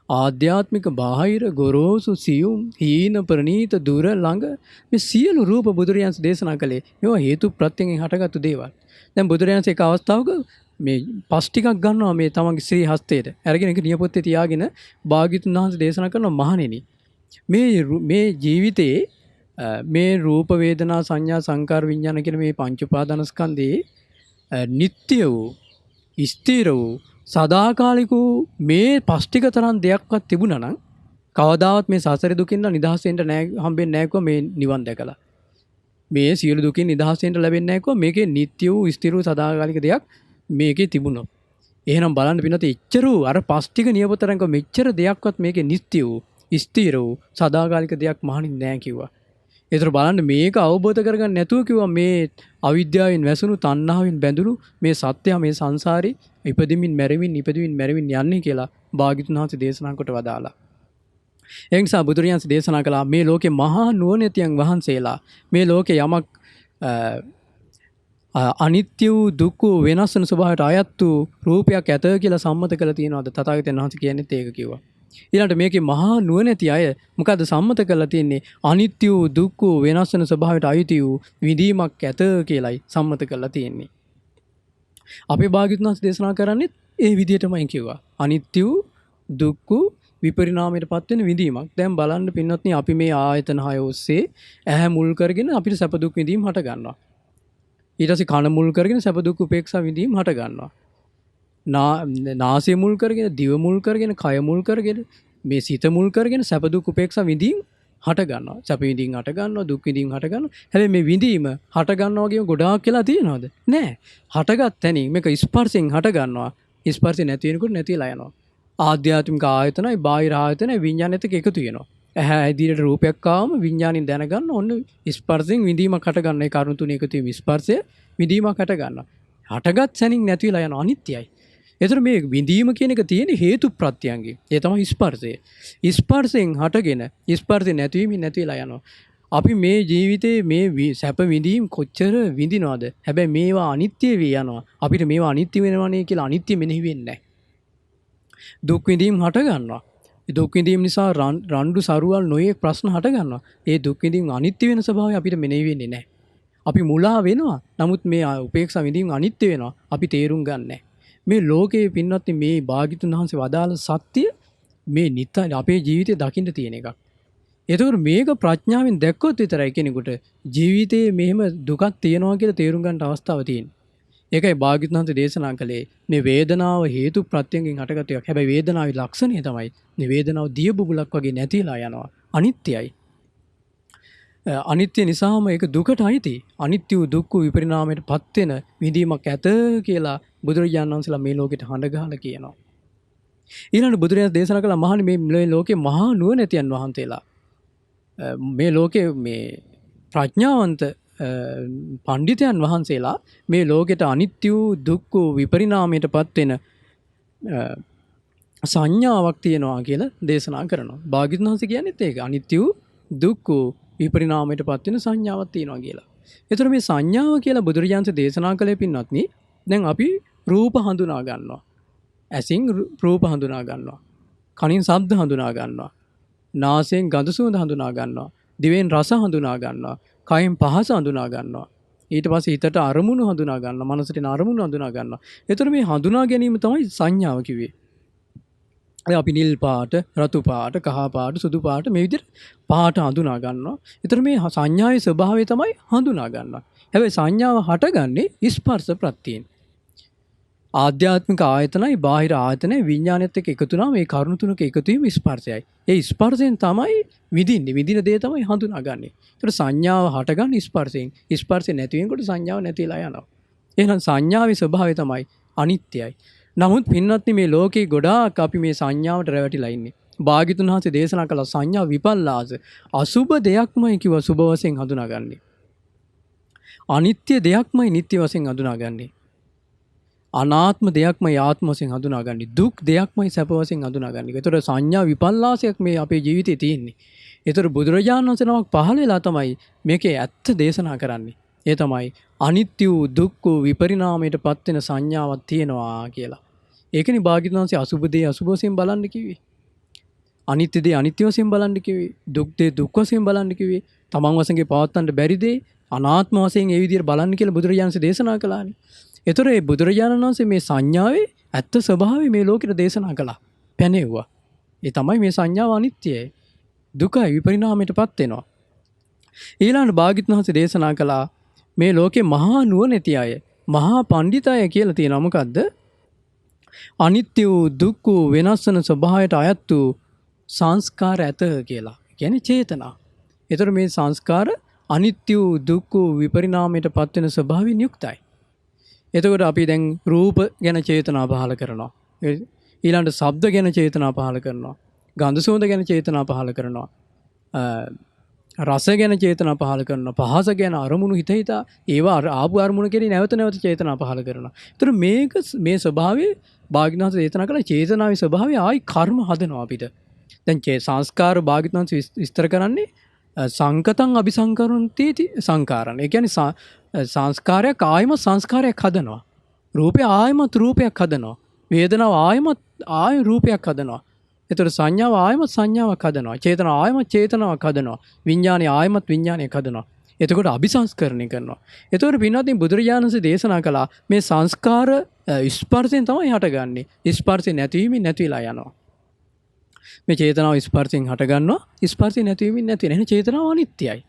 ආධ්‍යාත්මික බාහිර ගොරෝසු සියුම් හීන ප්‍රනීත දුර ළඟ මේ සියලු රූප බුදුරජාණන් වහන්සේ දේශනා කළේ මේවා හේතු ප්‍රත්‍යයෙන් හටගත්තු දේවල්. දැන් බුදුරජාණන් වහන්සේ එක අවස්ථාවක මේ පස් ටිකක් ගන්නවා මේ තමන්ගේ ශ්‍රී හස්තයට. අරගෙන ඒක නියපොත්තේ තියාගෙන භාග්‍යතුන් වහන්සේ දේශනා කරනවා මහණෙනි මේ ජීවිතේ මේ රූප වේදනා සංඥා සංකාර විඥාන කියන මේ පංච උපාදානස්කන්ධේ නিত্য වූ ස්ථිර වූ සදාකාලික වූ මේ පස්තික තරම් දෙයක්වත් තිබුණා නම් කවදාවත් මේ සසර දුකින් නිදහස් වෙන්න හම්බෙන්නේ නැහැ කො මේ නිවන් දැකලා. මේ සියලු දුකින් නිදහස් වෙන්න ලැබෙන්නේ නැහැ කො මේකේ නিত্য වූ ස්ථිර වූ සදාකාලික දෙයක් මේකේ තිබුණොත්. එහෙනම් බලන්න පින්නත එච්චර අර පස්තික නියපොතරංග මෙච්චර දෙයක්වත් මේකේ නিত্য වූ ස්ථිර වූ සදාකාලික දෙයක් මහණින් නැහැ කිව්වා. ඒතර බලන්න මේක අවබෝධ කරගන්න නැතුව කිව්වා මේ අවිද්‍යාවෙන් වැසුණු තණ්හාවෙන් බැඳුණු මේ සත්‍යය මේ සංසාරේ ඉපදෙමින් මැරෙමින් යන්නේ කියලා භාග්‍යතුන් වහන්සේ දේශනා කොට වදාලා. ඒ නිසා බුදුරජාණන් දේශනා කළා මේ ලෝකේ මහා නුවණැතියන් වහන්සේලා මේ ලෝකේ යමක් අනිත්‍ය වූ දුක්ඛ වූ වෙනස් වෙන ස්වභාවයට අයත් වූ රූපයක් ඇත කියලා සම්මත කළ තියෙනවාද තථාගතයන් වහන්සේ කියන්නේත් ඒක කිව්වා. ඊළඟට මේකේ මහා නුවණැති අය මොකද්ද සම්මත කරලා තියෙන්නේ අනිත්‍ය වූ දුක්ඛ වූ වෙනස් වෙන ස්වභාවයට අයිති වූ විඳීමක් ඇත කියලායි සම්මත කරලා තියෙන්නේ. අපේ භාග්‍යවතුන් වහන්සේ දේශනා කරන්නේ ඒ විදිහටමයි කිව්වා. අනිත්‍ය වූ දුක්ඛ විපරිණාමයටපත් වෙන විඳීමක්. දැන් බලන්න පින්වත්නි අපි මේ ආයතන හය ඔස්සේ ඇහැ මුල් කරගෙන අපිට සැප දුක් විඳීම් හට ගන්නවා. ඊට පස්සේ කන මුල් කරගෙන සැප දුක් උපේක්ෂා විඳීම් හට ගන්නවා. නාසය මුල් කරගෙන දිව මුල් කරගෙන කය මුල් කරගෙන මේ සිත මුල් කරගෙන සැප දුක් උපේක්ෂා විඳීම් හට ගන්නවා. සැප විඳීම් හට ගන්නවා, දුක් විඳීම් හට ගන්නවා. හැබැයි මේ විඳීම හට ගන්නවා වගේම ගොඩාක් කියලා තියෙනවද? නෑ. හටගත් තැනින් මේක ස්පර්ශයෙන් හට ගන්නවා. ස්පර්ශය නැති වෙනකොට නැතිලා යනවා. ආධ්‍යාත්මික ආයතනයි බාහිර ආයතනයි විඥානෙත් එක්ක එකතු වෙනවා. ඇහැ ඉදිරියට රූපයක් ආවම විඥාණයෙන් දැනගන්න ඔන්න ස්පර්ශයෙන් විඳීමක් හට ගන්න. ඒ කරුණු තුන එකතු වීම ස්පර්ශය විඳීමක් හට ගන්නවා. හටගත් සැනින් නැතිලා යනවා අනිත්‍යයි. ඒතර මේ විඳීම කියන එක තියෙන හේතු ප්‍රත්‍යයන්ගේ. ඒ තමයි ස්පර්ශය. ස්පර්ශයෙන් හටගෙන ස්පර්ශය නැතිවීම නැතිලා යනවා. අපි මේ ජීවිතේ මේ සැප විඳීම් කොච්චර විඳිනවද? හැබැයි මේවා අනිත්‍ය වී යනවා. අපිට මේවා අනිත්‍ය වෙනවනේ කියලා අනිත්‍ය මෙනෙහි වෙන්නේ නැහැ. දුක් විඳීම් හට ගන්නවා. ඒ දුක් විඳීම් නිසා රණ්ඩු සරුවල් නොයේ ප්‍රශ්න හට ගන්නවා. ඒ දුක් විඳීම් අනිත්‍ය වෙන ස්වභාවය අපිට මෙනෙහි වෙන්නේ නැහැ. අපි මුලා වෙනවා. නමුත් මේ උපේක්ෂා විඳීම් අනිත්‍ය වෙනවා. අපි තේරුම් ගන්නෑ. මේ ලෝකයේ පින්වත්නි මේ භාග්‍යතුන් වහන්සේ වදාළ සත්‍ය මේ නිතර අපේ ජීවිතේ දකින්න තියෙන එකක්. ඒතකොට මේක ප්‍රඥාවෙන් දැක්කොත් විතරයි කෙනෙකුට ජීවිතේ මෙහෙම දුකක් තියෙනවා කියලා තේරුම් ගන්න අවස්ථාවක් තියෙන්නේ. ඒකයි භාග්‍යවතුන් වහන්සේ දේශනා කළේ මේ වේදනාව හේතු ප්‍රත්‍යයෙන් හටගත් එකක්. හැබැයි වේදනාවේ ලක්ෂණය තමයි මේ වේදනාව දිය බුබුලක් වගේ නැතිලා යනවා. අනිත්‍යයි. අනිත්‍ය නිසාම ඒක දුකට අයිති. අනිත්‍ය වූ දුක්ඛ විපරිණාමයටපත් වෙන විඳීමක් ඇත කියලා බුදුරජාණන් වහන්සේලා මේ ලෝකෙට හඬ ගහලා කියනවා. ඊළඟ බුදුරජාණන් දේශනා කළා මහණනි මේ ලෝකේ මහා නුවණැතියන් වහන්සේලා මේ ලෝකේ මේ ප්‍රඥාවන්ත පණ්ඩිතයන් වහන්සේලා මේ ලෝකෙට අනිත්‍ය වූ දුක්ඛ විපරිණාමයටපත් වෙන සංඥාවක් තියෙනවා කියලා දේශනා කරනවා. භාග්‍යවතුන් වහන්සේ කියන්නේත් ඒක අනිත්‍ය වූ දුක්ඛ විපරිණාමයටපත් වෙන සංඥාවක් තියෙනවා කියලා. ඒතර මේ සංඥාව කියලා බුදුරජාණන් දේශනා කළේ පින්වත්නි දැන් අපි රූප හඳුනා ගන්නවා. ඇසින් රූප හඳුනා ගන්නවා. කනින් ශබ්ද හඳුනා ගන්නවා. නාසයෙන් ගඳ සුවඳ හඳුනා ගන්නවා. දිවෙන් රස හඳුනා ගන්නවා. කයෙන් පහස හඳුනා ගන්නවා. ඊට පස්සේ හිතට අරමුණු හඳුනා ගන්නවා. මනසට එන අරමුණු හඳුනා ගන්නවා. ඒතර මේ හඳුනා ගැනීම තමයි සංඥාව කිව්වේ. අපි නිල් පාට, රතු පාට, කහ පාට, සුදු පාට මේ විදිහට පාට හඳුනා ගන්නවා. ඒතර මේ සංඥාවේ ස්වභාවය තමයි හඳුනා ගන්නවා. හැබැයි සංඥාව හටගන්නේ ස්පර්ශ ප්‍රත්‍යයෙන්. ආධ්‍යාත්මික ආයතනයි බාහිර ආයතනයි විඥානෙත් එක්ක එකතු වුණාම මේ කරුණු තුනක එකතු වීම ස්පර්ශයයි. ඒ ස්පර්ශයෙන් තමයි විඳින්නේ. විඳින දේ තමයි හඳුනාගන්නේ. ඒතර සංඥාව හටගන්නේ ස්පර්ශයෙන්. ස්පර්ශය නැති වෙනකොට සංඥාව නැතිලා යනවා. එහෙනම් සංඥාවේ ස්වභාවය තමයි අනිත්‍යයි. නමුත් පින්වත්නි මේ ලෝකේ ගොඩාක් අපි මේ සංඥාවට රැවටිලා ඉන්නේ. භාග්‍යතුන් වහන්සේ දේශනා කළ සංඥා විපල්ලාස අසුබ දෙයක්මයි කිව්ව සුබ වශයෙන් හඳුනාගන්නේ. අනිත්‍ය දෙයක්මයි නිට්ටය වශයෙන් හඳුනාගන්නේ. අනාත්ම දෙයක්මයි ආත්ම වශයෙන් හඳුනාගන්නේ. දුක් දෙයක්මයි සැප වශයෙන් හඳුනාගන්නේ. ඒතර සංඥා විපල්ලාසයක් මේ අපේ ජීවිතේ තියෙන්නේ. ඒතර බුදුරජාණන් වහන්සේ නමක් පහළ වෙලා තමයි මේකේ ඇත්ත දේශනා කරන්නේ. ඒ තමයි අනිත්‍ය වූ දුක්ඛ විපරිණාමයටපත් වෙන සංඥාවක් තියෙනවා කියලා. ඒකනේ භාග්‍යවතුන් වහන්සේ අසුබ දේ අසුබ වශයෙන් බලන්න කිව්වේ. අනිත්‍ය දේ අනිත්‍ය වශයෙන් බලන්න කිව්වේ. දුක් දේ දුක් වශයෙන් බලන්න කිව්වේ. තමන් වශයෙන් පවත්තන්න බැරි දේ අනාත්ම වශයෙන් ඒ විදිහට බලන්න කියලා බුදුරජාණන් වහන්සේ දේශනා කළානේ. ඒතර ඒ බුදුරජාණන් වහන්සේ මේ සංඥාවේ ඇත්ත ස්වභාවය මේ ලෝකෙට දේශනා කළා. පැනෙව්වා. ඒ තමයි මේ සංඥාව අනිත්‍යයි. දුකයි විපරිණාමයටපත් වෙනවා. ඊළඟ භාග්‍යවතුන් වහන්සේ දේශනා කළා මේ ලෝකේ මහා නුවණැති අය, මහා පඬිතය කියලා තියෙනවා. මොකද්ද? අනිත්‍ය වූ දුක්ඛ වූ වෙනස් වෙන ස්වභාවයට අයත් වූ සංස්කාර ඇත කියලා. කියන්නේ චේතනා. ඒතර මේ සංස්කාර අනිත්‍ය වූ දුක්ඛ වූ විපරිණාමයට පත් වෙන ස්වභාවයෙන් යුක්තයි. එතකොට අපි දැන් රූප ගැන චේතනා පහළ කරනවා. ඊළඟට ශබ්ද ගැන චේතනා පහළ කරනවා. ගන්ධ සුවඳ ගැන චේතනා පහළ කරනවා. රස ගැන චේතනා පහළ කරනවා. පහස ගැන අරමුණු හිත හිතා ඒවා ආපු අරමුණ කෙරෙහි නැවත නැවත චේතනා පහළ කරනවා. ඒතර මේක මේ ස්වභාවයේ භාග්‍යවතුන් දේශනා කළ චේතනාවේ ස්වභාවය ආයි කර්ම හදනවා අපිට. දැන් සංස්කාර භාග්‍යවතුන් විස්තර කරන්නේ සංකතං අபிසංකරන්ති සංකාරණ. ඒ කියන්නේ සංස්කාරයක් ආයම සංස්කාරයක් හදනවා. රූපය ආයමත් රූපයක් හදනවා. වේදනාව ආයමත් ආය රූපයක් හදනවා. එතකොට සංඥාව ආයමත් සංඥාවක් හදනවා. චේතනාව ආයමත් චේතනාවක් හදනවා. විඥානය ආයමත් විඥානයක් හදනවා. එතකොට අபிසංස්කරණය කරනවා. එතකොට පින්වත්නි බුදුරජාණන් වහන්සේ දේශනා කළා මේ සංස්කාර ස්පර්ශයෙන් තමයි හටගන්නේ. ස්පර්ශය නැතිවීමෙන් නැතිලා යනවා. මේ චේතනාව ස්පර්ශයෙන් හටගන්නවා. ස්පර්ශය නැතිවීමෙන් නැති වෙන. එහෙනම් චේතනාව අනිත්‍යයි.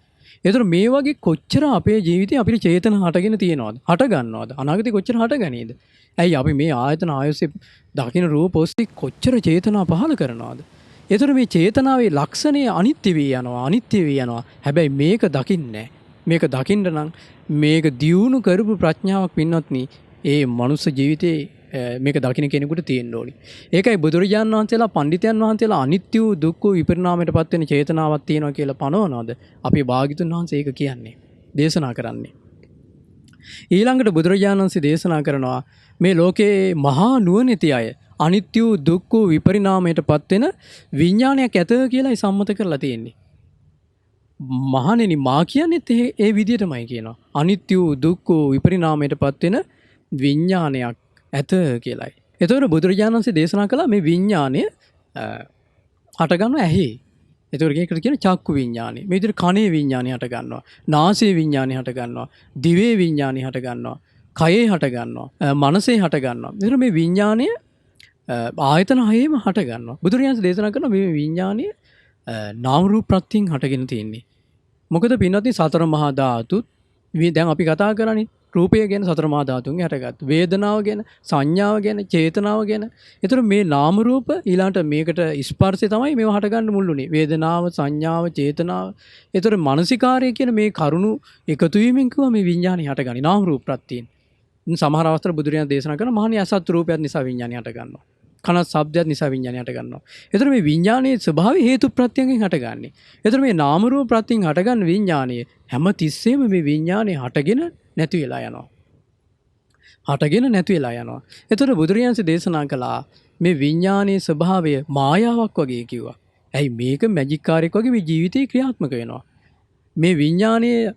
ඒතර මේ වගේ කොච්චර අපේ ජීවිතේ අපිට චේතන හටගෙන තියෙනවද? හට ගන්නවද? අනාගතේ කොච්චර හටගනීද? ඇයි අපි මේ ආයතන ආයෝසේ දකින්න රූප ඔස්සේ කොච්චර චේතනා පහළ කරනවද? ඒතර මේ චේතනාවේ ලක්ෂණය අනිත්‍ය වී යනවා, අනිත්‍ය වී යනවා. හැබැයි මේක දකින්නේ මේක දකින්න නම් මේක දියුණු කරපු ප්‍රඥාවක් පින්වත්නි ඒ මනුස්ස ජීවිතේ මේක දකින්න කෙනෙකුට තියෙන්න ඕනි. ඒකයි බුදුරජාණන් වහන්සේලා පඬිතුයන් වහන්සේලා අනිත්‍ය වූ දුක්ඛ වූ විපරිණාමයට පත් වෙන චේතනාවක් තියෙනවා කියලා පනවනවාද? අපි භාග්‍යතුන් වහන්සේ ඒක කියන්නේ. දේශනා කරන්නේ. ඊළඟට බුදුරජාණන් වහන්සේ දේශනා කරනවා මේ ලෝකේ මහා නුවණැති අය අනිත්‍ය වූ දුක්ඛ වූ විපරිණාමයට පත් වෙන විඥානයක් ඇත කියලායි සම්මත කරලා තියෙන්නේ. මහණෙනි මා කියන්නේත් ඒ විදිහටමයි කියනවා. අනිත්‍ය වූ දුක්ඛ වූ විපරිණාමයට පත් වෙන විඥානයක් ඇත කියලායි. එතකොට බුදුරජාණන් වහන්සේ දේශනා කළා මේ විඥානය හටගන්න ඇහි. එතකොට ඒකට කියන චක්කු විඥානය. මේ විදිහට කනේ විඥානය හට ගන්නවා. නාසයේ විඥානය හට ගන්නවා. දිවේ විඥානය හට ගන්නවා. කයේ හට ගන්නවා. මනසේ හට ගන්නවා. එතකොට මේ විඥානය ආයතන හයේම හට ගන්නවා. බුදුරජාණන් වහන්සේ දේශනා කරන මේ විඥානය නාම රූප ප්‍රත්‍යයෙන් හටගෙන තියෙන්නේ. මොකද පින්වත්නි සතර මහා ධාතුත් දැන් අපි කතා කරන්නේ රූපය ගැන සතර මහා ධාතුන්ගේ හටගත් වේදනාව ගැන සංඥාව ගැන චේතනාව ගැන. ඒතර මේ නාම රූප ඊළාට මේකට ස්පර්ශය තමයි මේව හටගන්න මුල්ුනේ. වේදනාව සංඥාව චේතනාව. ඒතර මානසිකාරය කියන මේ කරුණු එකතු වීමෙන් කිව්වා මේ විඥානය හටගන්නේ නාම රූප ප්‍රත්‍යයෙන්. සමහර අවස්ථාවල බුදුරජාණන් දේශනා කරන මහණිය අසත් රූපයක් නිසා විඥානය හට ගන්නවා. කනත් ශබ්දයක් නිසා විඥානය හට ගන්නවා. ඒතර මේ විඥානයේ ස්වභාවය හේතු ප්‍රත්‍යයෙන් හටගන්නේ. ඒතර මේ නාම රූප ප්‍රත්‍යයෙන් හටගන්න විඥානය හැම තිස්සෙම මේ විඥානය හටගෙන නැති වෙලා යනවා. හටගෙන නැති වෙලා යනවා. ඒතර බුදුරජාණන් දේශනා කළා මේ විඥානයේ ස්වභාවය මායාවක් වගේ කිව්වා. ඇයි මේක මැජික් කාර්යයක් වගේ මේ ජීවිතේ ක්‍රියාත්මක වෙනවා. මේ විඥානයේ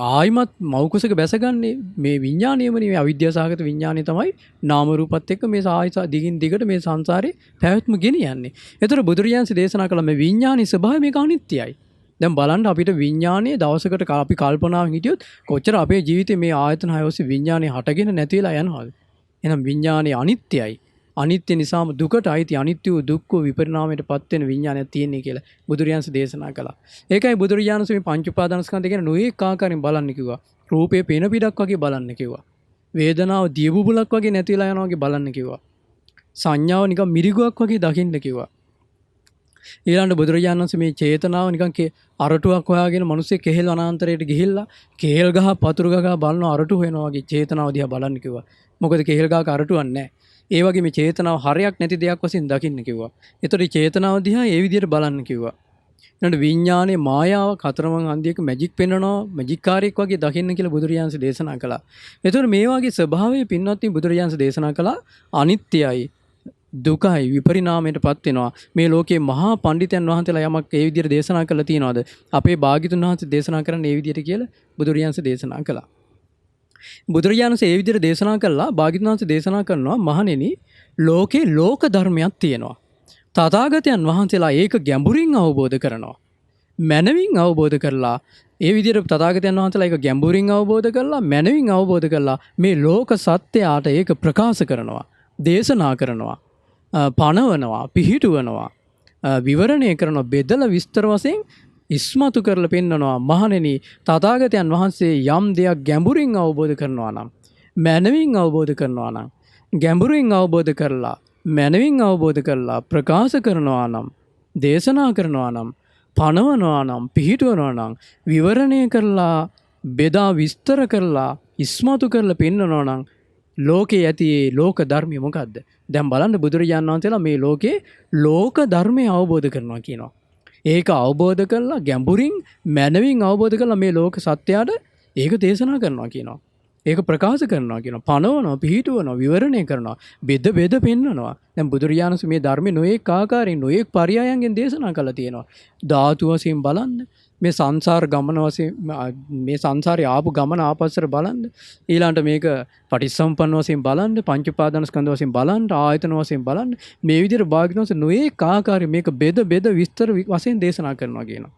ආයිමත් මෞකසක බැසගන්නේ මේ විඥානයමනේ මේ අවිද්‍යාසහගත විඥානය තමයි නාම රූපත් එක්ක මේ සාහිස දිගින් දිගට මේ සංසාරේ පැවැත්ම ගෙනියන්නේ. ඒතර බුදුරජාණන් දේශනා කළ මේ විඥානයේ ස්වභාවය මේක අනිත්‍යයි. දැන් බලන්න අපිට විඥානයේ දවසකට අපි කල්පනාවෙන් හිටියොත් කොච්චර අපේ ජීවිතේ මේ ආයතන හය ඔස්සේ විඥානය හටගෙන නැති වෙලා යනවද? එහෙනම් විඥානය අනිත්‍යයි. අනිත්‍ය නිසාම දුකට අයිති අනිත්‍ය වූ දුක්ඛ විපරිණාමයට පත් වෙන විඥානයක් තියෙන්නේ කියලා බුදුරජාණන් දේශනා කළා. ඒකයි බුදුරජාණන් මේ පංච උපාදානස්කන්ධය ගැන නොඑක ආකාරයෙන් බලන්න කිව්වා. රූපේ පේන පිටක් වගේ බලන්න කිව්වා. වේදනාව දියබුබුලක් වගේ නැති වෙලා යනවා වගේ බලන්න කිව්වා. සංඥාව නිකන් මිරිගුවක් වගේ දකින්න කිව්වා. ඊළඟ බුදුරජාණන් වහන්සේ මේ චේතනාව නිකන් අරටුවක් හොයාගෙන මිනිස්සේ කෙහෙල් වනාන්තරයට ගිහිල්ලා කෙහෙල් ගහ පතුරු ගහ බලන අරටු වෙනවා වගේ චේතනාව දිහා බලන්න කිව්වා. මොකද කෙහෙල් ගහක අරටුවක් නැහැ. ඒ වගේ මේ චේතනාව හරයක් නැති දෙයක් වශයෙන් දකින්න කිව්වා. ඒතකොට චේතනාව දිහා ඒ විදිහට බලන්න කිව්වා. ඊළඟ විඥානයේ මායාව කතරමං අන්දියක මැජික් පෙන්වනවා මැජික් කාර්යයක් වගේ දකින්න කියලා බුදුරජාණන් දේශනා කළා. ඒතකොට මේ වගේ ස්වභාවය පින්වත්නි බුදුරජාණන් දේශනා කළා අනිත්‍යයි දුකයි විපරිණාමයට පත් වෙනවා. මේ ලෝකේ මහා පඬිතුයන් වහන්සේලා යමක් ඒ විදිහට දේශනා කළා තියනවාද? අපේ භාග්‍යතුන් වහන්සේ දේශනා කරන්නේ ඒ විදිහට කියලා බුදුරජාණන් දේශනා කළා. බුදුරජාණන් ඒ විදිහට දේශනා කළා භාග්‍යතුන් වහන්සේ දේශනා කරනවා මහණෙනි ලෝකේ ලෝක ධර්මයක් තියෙනවා. තථාගතයන් වහන්සේලා ඒක ගැඹුරින් අවබෝධ කරනවා. මනවින් අවබෝධ කරලා ඒ විදිහට තථාගතයන් වහන්සේලා ඒක ගැඹුරින් අවබෝධ කරලා මනවින් අවබෝධ කරලා මේ ලෝක සත්‍යයට ඒක ප්‍රකාශ කරනවා. දේශනා කරනවා. පණවනවා පිහිටුවනවා විවරණය කරන බෙදලා විස්තර වශයෙන් ඉස්මතු කරලා පෙන්නනවා මහණෙනි තථාගතයන් වහන්සේ යම් දෙයක් ගැඹුරින් අවබෝධ කරනවා නම් මනවින් අවබෝධ කරනවා නම් ගැඹුරින් අවබෝධ කරලා මනවින් අවබෝධ කරලා ප්‍රකාශ කරනවා නම් දේශනා කරනවා නම් පණවනවා නම් පිහිටවනවා නම් විවරණය කරලා බෙදා විස්තර කරලා ඉස්මතු කරලා පෙන්නනවා නම් ලෝකේ ඇති ලෝක ධර්මය මොකද්ද? දැන් බලන්න බුදුරජාණන් වහන්සේලා මේ ලෝකේ ලෝක ධර්මය අවබෝධ කරනවා කියනවා. ඒක අවබෝධ කරලා ගැඹුරින් මනවින් අවබෝධ කරලා මේ ලෝක සත්‍යයට ඒක දේශනා කරනවා කියනවා. ඒක ප්‍රකාශ කරනවා කියනවා. පණවනවා, පිහිටවනවා, විවරණය කරනවා, බෙද පෙන්නනවා. දැන් බුදුරජාණන් වහන්සේ මේ ධර්මයේ නොඑක ආකාරයෙන් නොඑක පරයයන්ගෙන් දේශනා කළා තියෙනවා. ධාතු වශයෙන් බලන්න, මේ සංසාර ගමන වශයෙන් මේ සංසාරේ ආපු ගමන ආපස්සට බලන්න. ඊළඟට මේක පටිච්චසමුප්පන්න වශයෙන් බලන්න, පංච උපාදානස්කන්ධ වශයෙන් බලන්න, ආයතන වශයෙන් බලන්න. මේ විදිහට භාග්‍යවතුන් වහන්සේ නොඑක ආකාරයෙන් මේක බෙද විස්තර වශයෙන් දේශනා කරනවා කියනවා.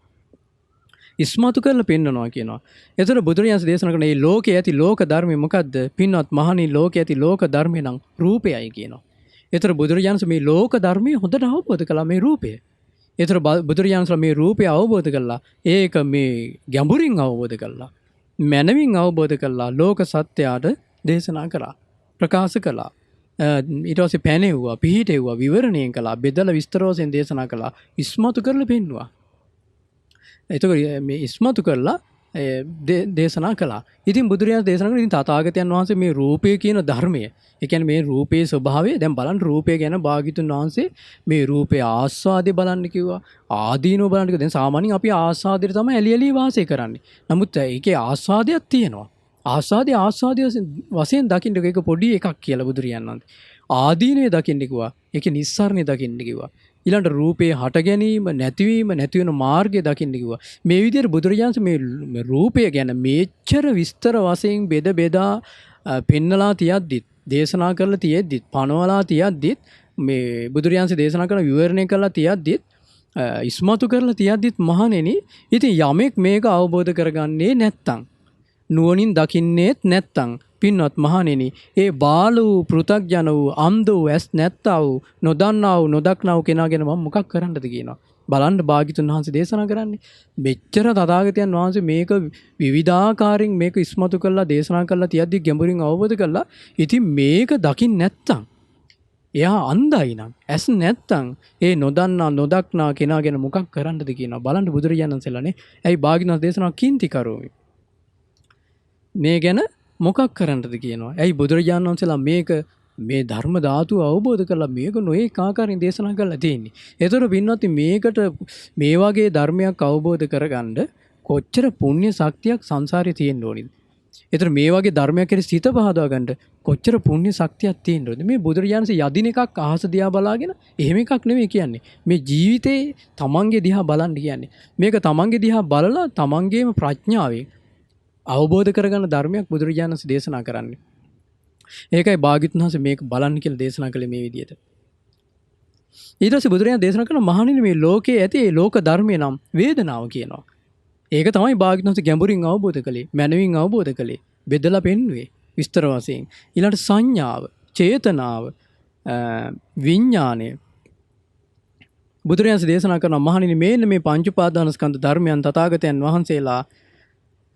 ඉස්මතු කරලා පෙන්නනවා කියනවා. එතකොට බුදුරජාණන් දේශනා කරන මේ ලෝකයේ ඇති ලෝක ධර්මය මොකද්ද? පින්වත් මහණනි ලෝකයේ ඇති ලෝක ධර්මය නම් රූපයයි කියනවා. එතකොට බුදුරජාණන් මේ ලෝක ධර්මය හොඳට අවබෝධ කළා මේ රූපය. එතකොට බුදුරජාණන් මේ රූපය අවබෝධ කළා. ඒක මේ ගැඹුරින් අවබෝධ කළා. මනවින් අවබෝධ කළා. ලෝක සත්‍යයට දේශනා කළා. ප්‍රකාශ කළා. ඊට පස්සේ පැනෙව්වා, පිහිටෙව්වා, විවරණය කළා, බෙදලා විස්තර වශයෙන් දේශනා කළා. ඉස්මතු කරලා පෙන්නුවා. එතකොට මේ ඉස්මතු කරලා දේශනා කළා. ඉතින් බුදුරජාණන් දේශනා කරන ඉතින් තථාගතයන් වහන්සේ මේ රූපය කියන ධර්මය, ඒ කියන්නේ මේ රූපයේ ස්වභාවය දැන් බලන්න රූපය ගැන භාග්‍යතුන් වහන්සේ මේ රූපේ ආස්වාදේ බලන්න කිව්වා. ආදීනව බලන්න කිව්වා. දැන් සාමාන්‍යයෙන් අපි ආස්වාදයට තමයි එළි වාසය කරන්නේ. නමුත් ඒකේ ආස්වාදයක් තියෙනවා. ආස්වාදය වශයෙන් දකින්න ඒක පොඩි එකක් කියලා බුදුරජාණන් වහන්සේ. ආදීනේ දකින්න කිව්වා. ඒකේ නිස්සාරණේ දකින්න කිව්වා. ඊළඟ රූපේ හට ගැනීම නැතිවීම නැති වෙන මාර්ගය දකින්න කිව්වා. මේ විදිහට බුදුරජාණන් මේ රූපය ගැන මෙච්චර විස්තර වශයෙන් බෙදා පෙන්නලා තියද්දිත් දේශනා කරලා තියද්දිත් පනවලා තියද්දිත් මේ බුදුරජාණන් දේශනා කරන විවරණය කරලා තියද්දිත් ඉස්මතු කරලා තියද්දිත් මහණෙනි ඉතින් යමෙක් මේක අවබෝධ කරගන්නේ නැත්තම් නුවණින් දකින්නේත් නැත්තම් පින්වත් මහණෙනි ඒ බාල වූ පෘථග්ජන වූ අන්ධ වූ ඇස් නැත්තා වූ නොදන්නා වූ නොදක්නා වූ කෙනාගෙන මම මොකක් කරන්නද කියනවා. බලන්න භාග්‍යතුන් වහන්සේ දේශනා කරන්නේ මෙච්චර තථාගතයන් වහන්සේ මේක විවිධාකාරයෙන් මේක ඉස්මතු කරලා දේශනා කරලා තියද්දි ගැඹුරින් අවබෝධ කරලා ඉතින් මේක දකින්න නැත්තම් එයා අන්ධයි නම් ඇස් නැත්තම් ඒ නොදන්නා නොදක්නා කෙනාගෙන මොකක් කරන්නද කියනවා. බලන්න බුදුරජාණන් වහන්සේලානේ ඇයි භාග්‍යතුන් දේශනා කිංති කරෝමි මේ ගැන මොකක් කරන්නද කියනවා. ඇයි බුදුරජාණන් වහන්සේලා මේක මේ ධර්ම ධාතුව අවබෝධ කරලා මේක නොඒක ආකාරයෙන් දේශනා කරලා තියෙන්නේ. ඒතර පින්වත්නි මේකට මේ වගේ ධර්මයක් අවබෝධ කරගන්න කොච්චර පුණ්‍ය ශක්තියක් සංසාරේ තියෙන්න ඕනිද? ඒතර මේ වගේ ධර්මයක් කෙරෙහි සිත පහදවා ගන්න කොච්චර පුණ්‍ය ශක්තියක් තියෙන්න ඕනද? මේ බුදුරජාණන්සේ යදින එකක් අහස දිහා බලාගෙන එහෙම එකක් නෙවෙයි කියන්නේ. මේ ජීවිතේ තමන්ගේ දිහා බලන්න කියන්නේ. මේක තමන්ගේ දිහා බලලා තමන්ගේම ප්‍රඥාවෙන් අවබෝධ කරගන්න ධර්මයක් බුදුරජාණන් වහන්සේ දේශනා කරන්නේ. ඒකයි භාග්‍යවතුන් වහන්සේ මේක බලන්න කියලා දේශනා කළේ මේ විදිහට. ඊට පස්සේ බුදුරජාණන් දේශනා කරන මහණෙනි මේ ලෝකයේ ඇති ලෝක ධර්මය නම් වේදනාව කියනවා. ඒක තමයි භාග්‍යවතුන් වහන්සේ ගැඹුරින් අවබෝධ කළේ, මනවින් අවබෝධ කළේ, බෙදලා පෙන්වුවේ විස්තර වශයෙන්. ඊළඟ සංඥාව, චේතනාව, විඥාණය බුදුරජාණන් දේශනා කරන මහණෙනි මේන්න මේ පංච උපාදානස්කන්ධ ධර්මයන් තථාගතයන් වහන්සේලා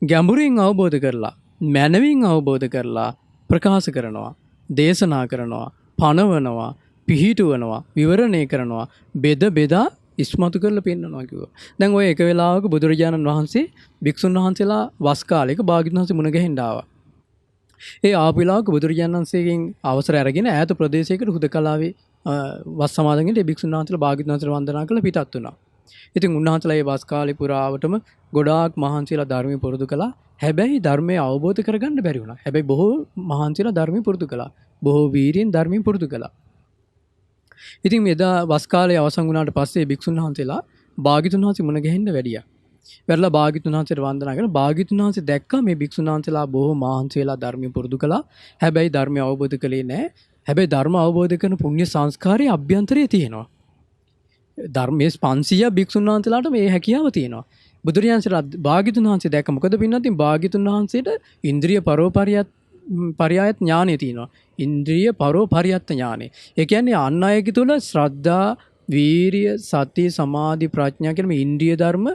ගැඹුරින් අවබෝධ කරලා මනවින් අවබෝධ කරලා ප්‍රකාශ කරනවා, දේශනා කරනවා, පණවනවා, පිහිටුවනවා, විවරණය කරනවා, බෙදා ඉස්මතු කරලා පෙන්නනවා කිව්වා. දැන් ඔය එක වෙලාවක බුදුරජාණන් වහන්සේ භික්ෂුන් වහන්සේලා වස් කාලයක භාග්‍යවතුන් වහන්සේ මුණ ගැහෙන්න ආවා. ඒ ආපු වෙලාවක බුදුරජාණන් වහන්සේගෙන් අවසර අරගෙන ඈත ප්‍රදේශයකට හුදකලාවේ වස් සමාදන්ගෙන ඒ භික්ෂුන් වහන්සේලා භාග්‍යවතුන් වහන්සේලා වන්දනා කරලා පිටත් වුණා. ඉතින් උන්වහන්සේලා මේ වස් කාලේ පුරාවටම ගොඩාක් මහන්සියලා ධර්මය පුරුදු කළා. හැබැයි ධර්මය අවබෝධ කරගන්න බැරි වුණා. හැබැයි බොහෝ මහන්සියලා ධර්මය පුරුදු කළා. බොහෝ වීරියෙන් ධර්මය පුරුදු කළා. ඉතින් එදා වස් කාලේ අවසන් වුණාට පස්සේ භික්ෂුන් වහන්සේලා භාග්‍යවතුන් වහන්සේ මුණ ගැහෙන්න වැඩියා. වැරලා භාග්‍යවතුන් වහන්සේට වන්දනා කරලා භාග්‍යවතුන් වහන්සේ දැක්කා මේ භික්ෂුන් වහන්සේලා බොහෝ මහන්සියලා ධර්මය පුරුදු කළා. හැබැයි ධර්මය අවබෝධ කළේ නැහැ. හැබැයි ධර්ම අවබෝධ කරන පුණ්‍ය සංස්කාරයේ අභ්‍යන්තරයේ තියෙනවා. ධර්මයේ 500 භික්ෂුන් වහන්සේලාට මේ හැකියාව තියෙනවා. බුදුරජාණන්සේලා භාග්‍යවතුන් වහන්සේ දැක්ක මොකද පින්නත් භාග්‍යවතුන් වහන්සේට ඉන්ද්‍රිය පරෝපරියත් ඥානෙ තියෙනවා. ඉන්ද්‍රිය පරෝපරියත් ඥානෙ. ඒ කියන්නේ අන් අයගේ තුල ශ්‍රද්ධා, වීරිය, සති, සමාධි, ප්‍රඥා කියන මේ ඉන්ද්‍රිය ධර්ම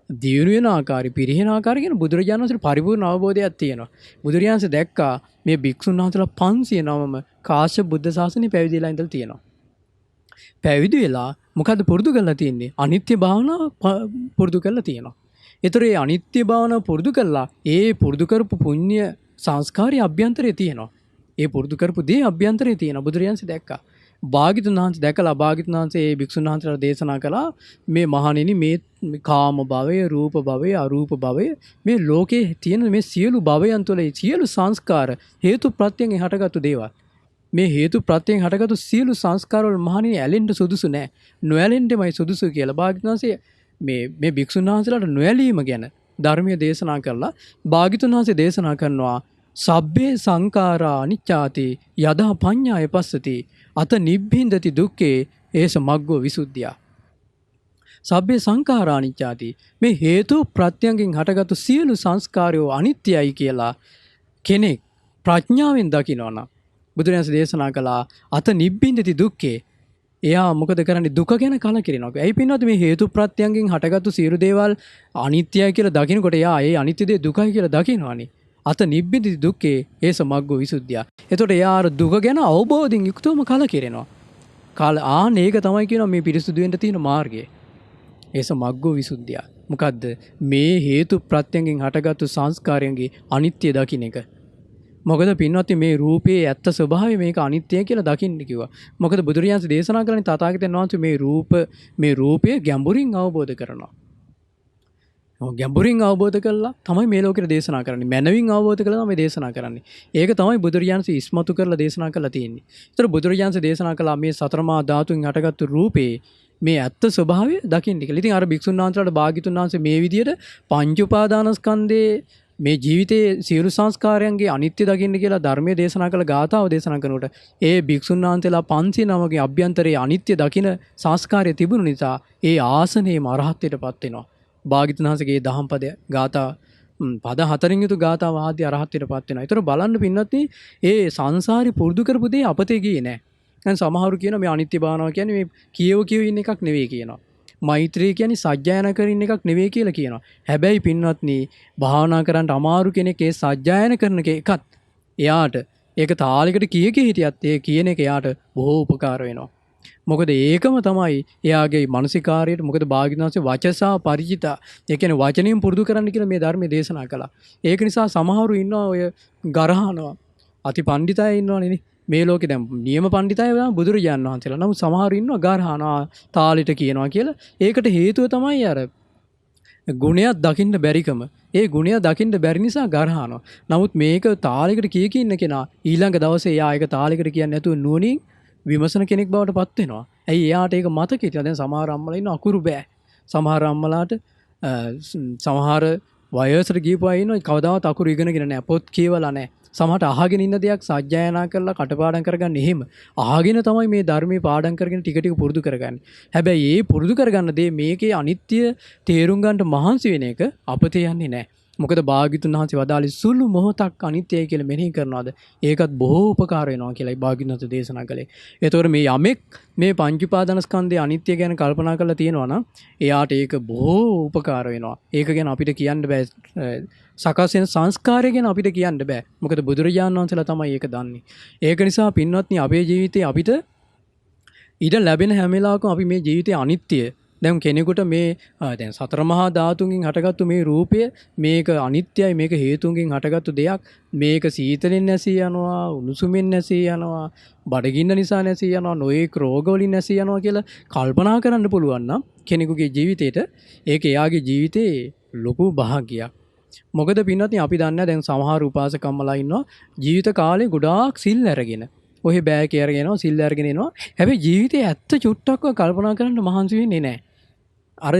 දියුණු වෙන ආකාරය පිරිහෙන ආකාරය කියන බුදුරජාණන් වහන්සේට පරිපූර්ණ අවබෝධයක් තියෙනවා. බුදුරජාණන් වහන්සේ දැක්කා මේ භික්ෂුන් වහන්සේලා 509ම කාශ්‍යප බුද්ධ ශාසනය පැවිදිලා ඉඳලා තියෙනවා. පැවිදි වෙලා මොකද්ද පුරුදු කරලා තියෙන්නේ? අනිත්‍ය භාවනාව පුරුදු කරලා තියෙනවා. ඒතර ඒ අනිත්‍ය භාවනාව පුරුදු කළා ඒ පුරුදු කරපු පුණ්‍ය සංස්කාරය අභ්‍යන්තරයේ තියෙනවා. ඒ පුරුදු කරපු දේ අභ්‍යන්තරයේ තියෙනවා. බුදුරජාණන් වහන්සේ දැක්කා. භාග්‍යතුන් වහන්සේ දැකලා භාග්‍යතුන් වහන්සේ ඒ භික්ෂුන් වහන්සේලා දේශනා කළා මේ මහණෙනි මේ කාම භවය, රූප භවය, අරූප භවය මේ ලෝකේ තියෙන මේ සියලු භවයන් තුළ සියලු සංස්කාර හේතු ප්‍රත්‍යයෙන් හටගත්තු දේවල්. මේ හේතු ප්‍රත්‍යයෙන් හටගත්තු සියලු සංස්කාර වල මහණෙනි ඇලෙන්න සුදුසු නැහැ. නොඇලෙන්නමයි සුදුසු කියලා භාග්‍යතුන් වහන්සේ මේ භික්ෂුන් වහන්සේලාට නොඇලීම ගැන ධර්මයේ දේශනා කළා. භාග්‍යතුන් වහන්සේ දේශනා කරනවා සබ්බේ සංඛාරා අනිච්චාති යදා පඤ්ඤාය පස්සති අත නිබ්බින්දති දුක්ඛේ ඒස මග්ගෝ විසුද්ධිය. සබ්බේ සංඛාරා අනිච්චාති මේ හේතු ප්‍රත්‍යයෙන් හටගත්තු සියලු සංස්කාරයෝ අනිත්‍යයි කියලා කෙනෙක් ප්‍රඥාවෙන් දකිනවනම් බුදුරජාණන් දේශනා කළා අත නිබ්බින්දති දුක්ඛේ එයා මොකද කරන්නේ දුක ගැන කලකිරෙනවා. ඇයි පින්වත්නි මේ හේතු ප්‍රත්‍යයෙන් හටගත්තු සියලු දේවල් අනිත්‍යයි කියලා දකිනකොට එයා ඒ අනිත්‍ය දේ දුකයි කියලා දකිනවනේ. අත නිබ්බිදි දුක්ඛේ ඒස මග්ගෝ විසුද්ධිය. එතකොට එයා අර දුක ගැන අවබෝධයෙන් යුක්තවම කලකිරෙනවා. ඒක තමයි කියනවා මේ පිරිසුදු වෙන්න තියෙන මාර්ගය. ඒස මග්ගෝ විසුද්ධිය. මොකද්ද? මේ හේතු ප්‍රත්‍යයෙන් හටගත්තු සංස්කාරයන්ගේ අනිත්‍ය දකින්න එක. මොකද පින්වත්නි මේ රූපයේ ඇත්ත ස්වභාවය මේක අනිත්‍යයි කියලා දකින්න කිව්වා. මොකද බුදුරජාණන් දේශනා කරන්නේ තථාගතයන් වහන්සේ මේ රූපය ගැඹුරින් අවබෝධ කරනවා. ගැඹුරින් අවබෝධ කළා තමයි මේ ලෝකෙට දේශනා කරන්නේ. මනවින් අවබෝධ කළා තමයි දේශනා කරන්නේ. ඒක තමයි බුදුරජාණන් ඉස්මතු කරලා දේශනා කරලා තියෙන්නේ. ඒතර බුදුරජාණන් දේශනා කළා මේ සතරමා ධාතුන් හටගත්තු රූපේ මේ ඇත්ත ස්වභාවය දකින්න කියලා. ඉතින් අර භික්ෂුන් වහන්සේලාට භාග්‍යතුන් වහන්සේ මේ විදිහට පංච උපාදානස්කන්ධයේ මේ ජීවිතයේ සියලු සංස්කාරයන්ගේ අනිත්‍ය දකින්න කියලා ධර්මයේ දේශනා කළ ගාථාව දේශනා කරනකොට ඒ භික්ෂුන් වහන්සේලා 509ගේ අභ්‍යන්තරයේ අනිත්‍ය දකින සංස්කාරය තිබුණු නිසා ඒ ආසනයේම අරහත්ත්වයටපත් වෙනවා. භාග්‍යතුන් වහන්සේගේ දහම් පද ගාථා පද 4න් යුතු ගාථාව ආදී අරහත්ත්වයටපත් වෙනවා. ඒතර බලන්න පින්නත් ඒ සංසාරේ පුරුදු කරපු දේ අපතේ ගියේ නැහැ. දැන් සමහරු කියනවා මේ අනිත්‍ය භාවනාව කියන්නේ මේ කියව ඉන්න එකක් නෙවෙයි කියනවා. මෛත්‍රී කියන්නේ සජ්ජායනා කරින්න එකක් නෙවෙයි කියලා කියනවා. හැබැයි පින්වත්නි භාවනා කරන්න අමාරු කෙනෙක් ඒ සජ්ජායනා කරන එකත් එයාට ඒක තාලයකට කීයක හිටියත් ඒ කියන එක එයාට බොහෝ උපකාර වෙනවා. මොකද ඒකම තමයි එයාගේ මානසිකාරයට මොකද භාග්‍යවතුන්සේ වචසා පරිචිතා ඒ කියන්නේ වචනයෙන් පුරුදු කරන්න කියලා මේ ධර්මයේ දේශනා කළා. ඒක නිසා සමහරු ඉන්නවා ඔය ගරහනවා අති පඬිතය ඉන්නවනේ මේ ලෝකේ දැන් නියම පඬිතය බුදුරජාණන් වහන්සේලා. නමුත් සමහරු ඉන්නවා ගරහනවා තාලෙට කියනවා කියලා. ඒකට හේතුව තමයි අර ගුණයක් දකින්න බැරිකම. ඒ ගුණය දකින්න බැරි නිසා ගරහනවා. නමුත් මේක තාලයකට කිය ඉන්න කෙනා ඊළඟ දවසේ එයා ඒක තාලයකට කියන්නේ නැතුව නුවණින් විමසන කෙනෙක් බවට පත් වෙනවා. ඇයි එයාට ඒක මතක හිටියා. දැන් සමහර අම්මලා ඉන්න අකුරු බෑ. සමහර අම්මලාට සමහර වයසට ගිහපු අය ඉන්නවා කවදාවත් අකුරු ඉගෙනගෙන නැහැ. පොත් කියවලා නැහැ. සමහරට අහගෙන ඉන්න දෙයක් සජ්ජායනා කරලා කටපාඩම් කරගන්න එහෙම. අහගෙන තමයි මේ ධර්මයේ පාඩම් කරගෙන ටික ටික පුරුදු කරගන්නේ. හැබැයි මේ පුරුදු කරගන්න දේ මේකේ අනිත්‍ය තේරුම් ගන්නට මහන්සි වෙන එක අපතේ යන්නේ නැහැ. මොකද භාග්‍යතුන් වහන්සේ වදාළේ සුළු මොහොතක් අනිත්‍යයි කියලා මෙනෙහි කරනවාද ඒකත් බොහෝ උපකාර වෙනවා කියලායි භාග්‍යතුන් වහන්සේ දේශනා කළේ. ඒතකොට මේ යමෙක් මේ පංච උපාදානස්කන්ධයේ අනිත්‍ය ගැන කල්පනා කරලා තියෙනවා නම් එයාට ඒක බොහෝ උපකාර වෙනවා. ඒක ගැන අපිට කියන්න බෑ. සකස් වෙන සංස්කාරය ගැන අපිට කියන්න බෑ. මොකද බුදුරජාණන් වහන්සේලා තමයි ඒක දන්නේ. ඒක නිසා පින්වත්නි අපේ ජීවිතේ අපිට ඊට ලැබෙන හැම වෙලාවකම අපි මේ ජීවිතේ අනිත්‍ය දැන් කෙනෙකුට මේ දැන් සතර මහා ධාතුන්ගෙන් හටගත්තු මේ රූපය මේක අනිත්‍යයි මේක හේතුන්ගෙන් හටගත්තු දෙයක් මේක සීතලෙන් නැසී යනවා උණුසුමින් නැසී යනවා බඩගින්න නිසා නැසී යනවා නොයෙක් රෝග වලින් නැසී යනවා කියලා කල්පනා කරන්න පුළුවන් නම් කෙනෙකුගේ ජීවිතේට ඒක එයාගේ ජීවිතේ ලොකු භාග්‍යයක්. මොකද පින්වත්නි අපි දන්නේ දැන් සමහර උපාසකම්මලා ඉන්නවා ජීවිත කාලේ ගොඩාක් සිල් අරගෙන ඔහෙ බෑ කියලාගෙන සිල් අරගෙන එනවා. හැබැයි ජීවිතේ ඇත්ත චුට්ටක්ව කල්පනා කරන්න මහන්සි වෙන්නේ නැහැ. අර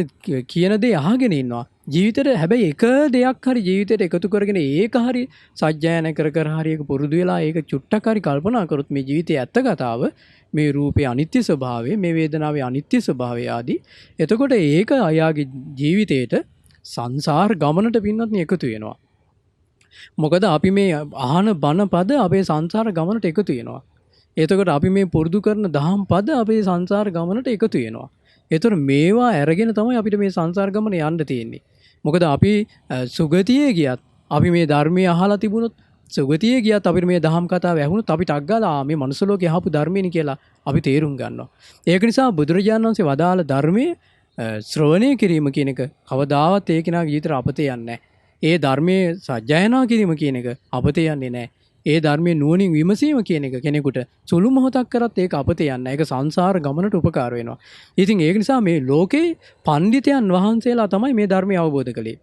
කියන දේ අහගෙන ඉන්නවා. ජීවිතේට හැබැයි එක දෙයක් හරි ජීවිතේට එකතු කරගෙන ඒක හරි සජ්ජායන කර කර හරි ඒක පුරුදු වෙලා ඒක චුට්ටක් හරි කල්පනා කරොත් මේ ජීවිතයේ ඇත්ත කතාව මේ රූපේ අනිත්‍ය ස්වභාවය මේ වේදනාවේ අනිත්‍ය ස්වභාවය ආදී එතකොට ඒක අයාගේ ජීවිතේට සංසාර ගමනට පින්නත් එකතු වෙනවා. මොකද අපි මේ අහන බණ පද අපේ සංසාර ගමනට එකතු වෙනවා. එතකොට අපි මේ පුරුදු කරන දහම් පද අපේ සංසාර ගමනට එකතු වෙනවා. ඒතර මේවා අරගෙන තමයි අපිට මේ සංසාර ගමන යන්න තියෙන්නේ. මොකද අපි සුගතියේ ගියත් අපි මේ ධර්මය අහලා තිබුණොත් සුගතියේ ගියත් අපිට මේ දහම් කතාව ඇහුණොත් අපි ටක් ගාලා මේ මනුස්ස ලෝකේ අහපු ධර්මයනි කියලා අපි තේරුම් ගන්නවා. ඒක නිසා බුදුරජාණන් වහන්සේ වදාළ ධර්මයේ ශ්‍රවණය කිරීම කියන එක කවදාවත් ඒ කෙනාගේ ජීවිතේට අපතේ යන්නේ නැහැ. ඒ ධර්මයේ සජ්ජායනා කිරීම කියන එක අපතේ යන්නේ නැහැ. ඒ ධර්මයේ නුවණින් විමසීම කියන එක කෙනෙකුට සුළු මොහොතක් කරත් ඒක අපතේ යන්නේ නැහැ. ඒක සංසාර ගමනට උපකාර වෙනවා. ඉතින් ඒක නිසා මේ ලෝකේ පඬිතයන් වහන්සේලා තමයි මේ ධර්මය අවබෝධ කළේ.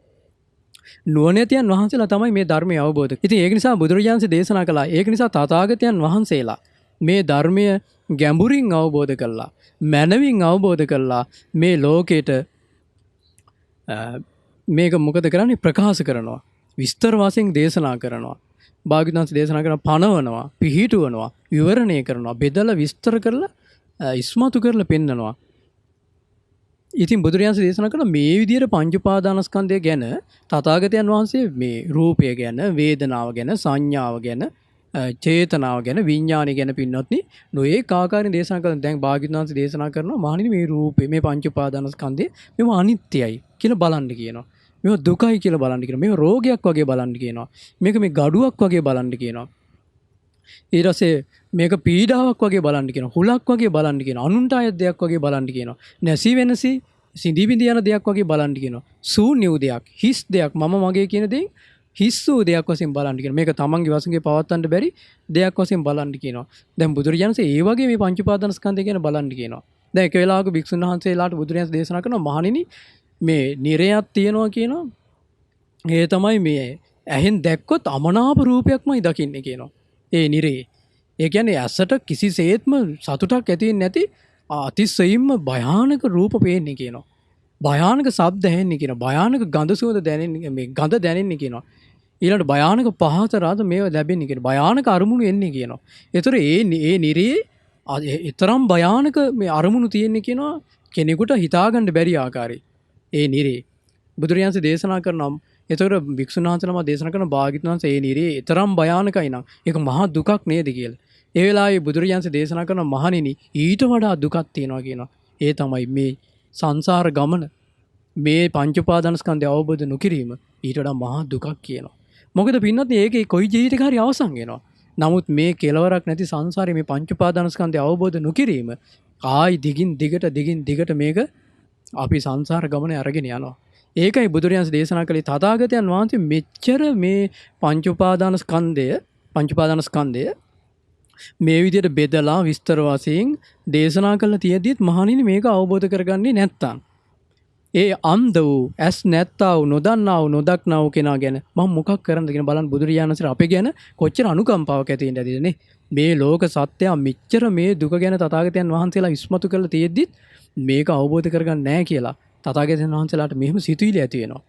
නුවණැතියන් වහන්සේලා තමයි මේ ධර්මය අවබෝධ. ඉතින් ඒක නිසා බුදුරජාණන්සේ දේශනා කළා. ඒක නිසා තථාගතයන් වහන්සේලා මේ ධර්මය ගැඹුරින් අවබෝධ කළා. මනවින් අවබෝධ කළා. මේ ලෝකෙට මේක මොකද කරන්නේ? ප්‍රකාශ කරනවා. විස්තර වශයෙන් දේශනා කරනවා. භාග්‍යවතුන් වහන්සේ දේශනා කරන පනවනවා, පිහිටුවනවා, විවරණය කරනවා, බෙදලා විස්තර කරලා ඉස්මතු කරලා පෙන්නනවා. ඉතින් බුදුරජාණන් දේශනා කළ මේ විදිහට පංච උපාදානස්කන්ධය ගැන තථාගතයන් වහන්සේ මේ රූපය ගැන, වේදනාව ගැන, සංඥාව ගැන, චේතනාව ගැන, විඥානය ගැන පින්නොත්නි නොඒක ආකාරයෙන් දේශනා කළා. දැන් භාග්‍යවතුන් වහන්සේ දේශනා කරනවා මහණෙනි මේ රූපේ මේ පංච උපාදානස්කන්ධය මේව අනිත්‍යයි කියලා බලන්න කියනවා. මේව දුකයි කියලා බලන්න කියනවා. මේව රෝගයක් වගේ බලන්න කියනවා. මේක මේ ගඩුවක් වගේ බලන්න කියනවා. ඊට පස්සේ මේක පීඩාවක් වගේ බලන්න කියනවා. හුලක් වගේ බලන්න කියනවා. අනුන්ට අයත් දෙයක් වගේ බලන්න කියනවා. නැසි වෙනසි සිඳි බිඳි යන දෙයක් වගේ බලන්න කියනවා. ශූන්‍ය වූ දෙයක්, හිස් දෙයක්, මම මගේ කියන දෙයින් හිස් වූ දෙයක් වශයෙන් බලන්න කියනවා. මේක තමන්ගේ වශයෙන් පවත්වන්න බැරි දෙයක් වශයෙන් බලන්න කියනවා. දැන් බුදුරජාණන්සේ ඒ වගේ මේ පංච උපාදානස්කන්ධය ගැන බලන්න කියනවා. දැන් එක වෙලාවක භික්ෂුන් වහන්සේලාට බුදුරජාණන් දේශනා කරනවා මහණෙනි මේ නිරයක් තියෙනවා කියනවා. ඒ තමයි මේ ඇහෙන් දැක්කොත් අමනාප රූපයක්මයි දකින්නේ කියනවා. ඒ නිරේ. ඒ කියන්නේ ඇසට කිසිසේත්ම සතුටක් ඇති වෙන්නේ නැති අතිශයින්ම භයානක රූප පේන්නේ කියනවා. භයානක ශබ්ද ඇහෙන්නේ කියනවා. භයානක ගඳ සුවඳ දැනෙන්නේ මේ ගඳ දැනෙන්නේ කියනවා. ඊළඟට භයානක පහත රස මේව ලැබෙන්නේ කියනවා. භයානක අරමුණු එන්නේ කියනවා. ඒතර ඒ නිරේ ඊතරම් භයානක මේ අරමුණු තියෙන්නේ කියනවා කෙනෙකුට හිතාගන්න බැරි ආකාරයි. ඒ නිරේ බුදුරජාණන් දේශනා කරනවා. ඒතර භික්ෂුන් වහන්සේලාම දේශනා කරන භාග්‍යවතුන් වහන්සේ ඒ නිරේ ඊතරම් භයානකයි නම් ඒක මහා දුකක් නේද කියලා. ඒ වෙලාවේ බුදුරජාණන් දේශනා කරන මහණෙනි ඊට වඩා දුකක් තියෙනවා කියනවා. ඒ තමයි මේ සංසාර ගමන මේ පංච උපාදානස්කන්ධය අවබෝධ නොකිරීම ඊට වඩා මහා දුකක් කියනවා. මොකද පින්නත් ඒකේ කොයි ජීවිතයක හරි අවසන් වෙනවා. නමුත් මේ කෙලවරක් නැති සංසාරේ මේ පංච උපාදානස්කන්ධය අවබෝධ නොකිරීම ආයි දිගින් දිගට මේක අපි සංසාර ගමනේ අරගෙන යනවා. ඒකයි බුදුරජාණන් දේශනා කළේ තථාගතයන් වහන්සේ මෙච්චර මේ පංච උපාදානස්කන්ධය මේ විදිහට බෙදලා විස්තර වශයෙන් දේශනා කළා තියෙද්දිත් මහණෙනි මේක අවබෝධ කරගන්නේ නැත්තම් ඒ අන්ධ වූ ඇස් නැත්තා වූ නොදන්නා වූ නොදක්නා වූ කෙනා ගැන මම මොකක් කරන්නද කියන බලන්න බුදුරජාණන් වහන්සේ අපේ ගැන කොච්චර අනුකම්පාවක් ඇති වෙන්නද නේ. මේ ලෝක සත්‍යය මෙච්චර මේ දුක ගැන තථාගතයන් වහන්සේලා ඉස්මතු කරලා තියෙද්දිත් මේක අවබෝධ කරගන්න නැහැ කියලා තථාගතයන් වහන්සේලාට මෙහෙම සිතුවිලි ඇති වෙනවා.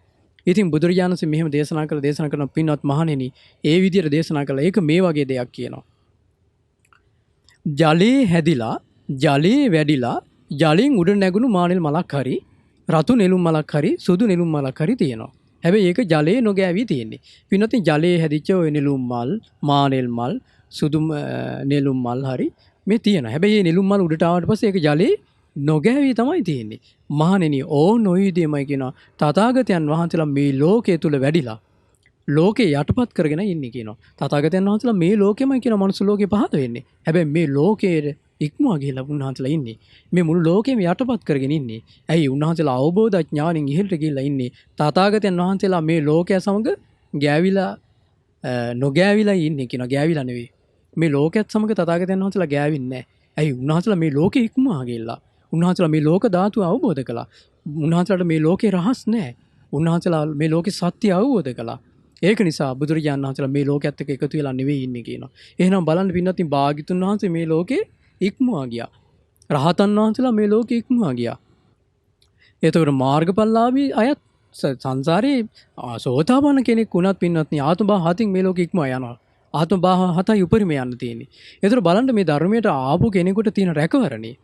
ඉතින් බුදුරජාණන් වහන්සේ මෙහෙම දේශනා කරන පින්වත් මහණෙනි ඒ විදිහට දේශනා කළා. ඒක මේ වගේ දෙයක් කියනවා. ජලයේ හැදිලා ජලයේ වැඩිලා ජලයෙන් උඩ නැගුණු මානෙල් මලක් හරි රතු නෙළුම් මලක් හරි සුදු නෙළුම් මලක් හරි තියෙනවා. හැබැයි ඒක ජලයේ නොගෑවි තියෙන්නේ. පින්නොත් ජලයේ හැදිච්ච ඔය නෙළුම් මල්, මානෙල් මල්, සුදු නෙළුම් මල් හරි මේ තියෙනවා. හැබැයි මේ නෙළුම් මල් උඩට ආවට පස්සේ ඒක ජලයේ නොගෑවි තමයි තියෙන්නේ. මහණෙනි ඕන ඔය විදිහමයි කියනවා. තථාගතයන් වහන්සේලා මේ ලෝකයේ තුල වැඩිලා ලෝකේ යටපත් කරගෙන ඉන්නේ කියනවා. තථාගතයන් වහන්සේලා මේ ලෝකෙමයි කියන මනුස්ස ලෝකේ පහළ වෙන්නේ. හැබැයි මේ ලෝකයේ ඉක්මවා ගිහලා උන්වහන්සේලා ඉන්නේ. මේ මුළු ලෝකෙම යටපත් කරගෙන ඉන්නේ. ඇයි උන්වහන්සේලා අවබෝධ ඥාණයෙන් ඉහළට ගිහිල්ලා ඉන්නේ. තථාගතයන් වහන්සේලා මේ ලෝකය සමග ගෑවිලා නොගෑවිලා ඉන්නේ කියනවා. ගෑවිලා නෙවෙයි. මේ ලෝකයේත් සමග තථාගතයන් වහන්සේලා ගෑවින්නේ නැහැ. ඇයි උන්වහන්සේලා මේ ලෝකෙ ඉක්මවා ගිහිල්ලා. උන්වහන්සේලා මේ ලෝක ධාතුව අවබෝධ කළා. උන්වහන්සේලාට මේ ලෝකේ රහස් නැහැ. උන්වහන්සේලා මේ ලෝකේ සත්‍ය අවබෝධ කළා. ඒක නිසා බුදුරජාණන් වහන්සේලා මේ ලෝකයේත් එක්ක එකතු වෙලා නෙවෙයි ඉන්නේ කියනවා. එහෙනම් බලන්න පින්නත් භාග්‍යතුන් වහන්සේ මේ ලෝකේ ඉක්මවා ගියා. රහතන් වහන්සේලා මේ ලෝකේ ඉක්මවා ගියා. එතකොට මාර්ගඵලලාභී අයත් සංසාරේ සෝතාපන්න කෙනෙක් වුණත් පින්නත් ආත්ම භාව 7න් මේ ලෝකෙ ඉක්මවා යනවා. ආත්ම භාව 7යි උපරිම යන්න තියෙන්නේ. එතකොට බලන්න මේ ධර්මයට ආපු කෙනෙකුට තියෙන රැකවරණේ.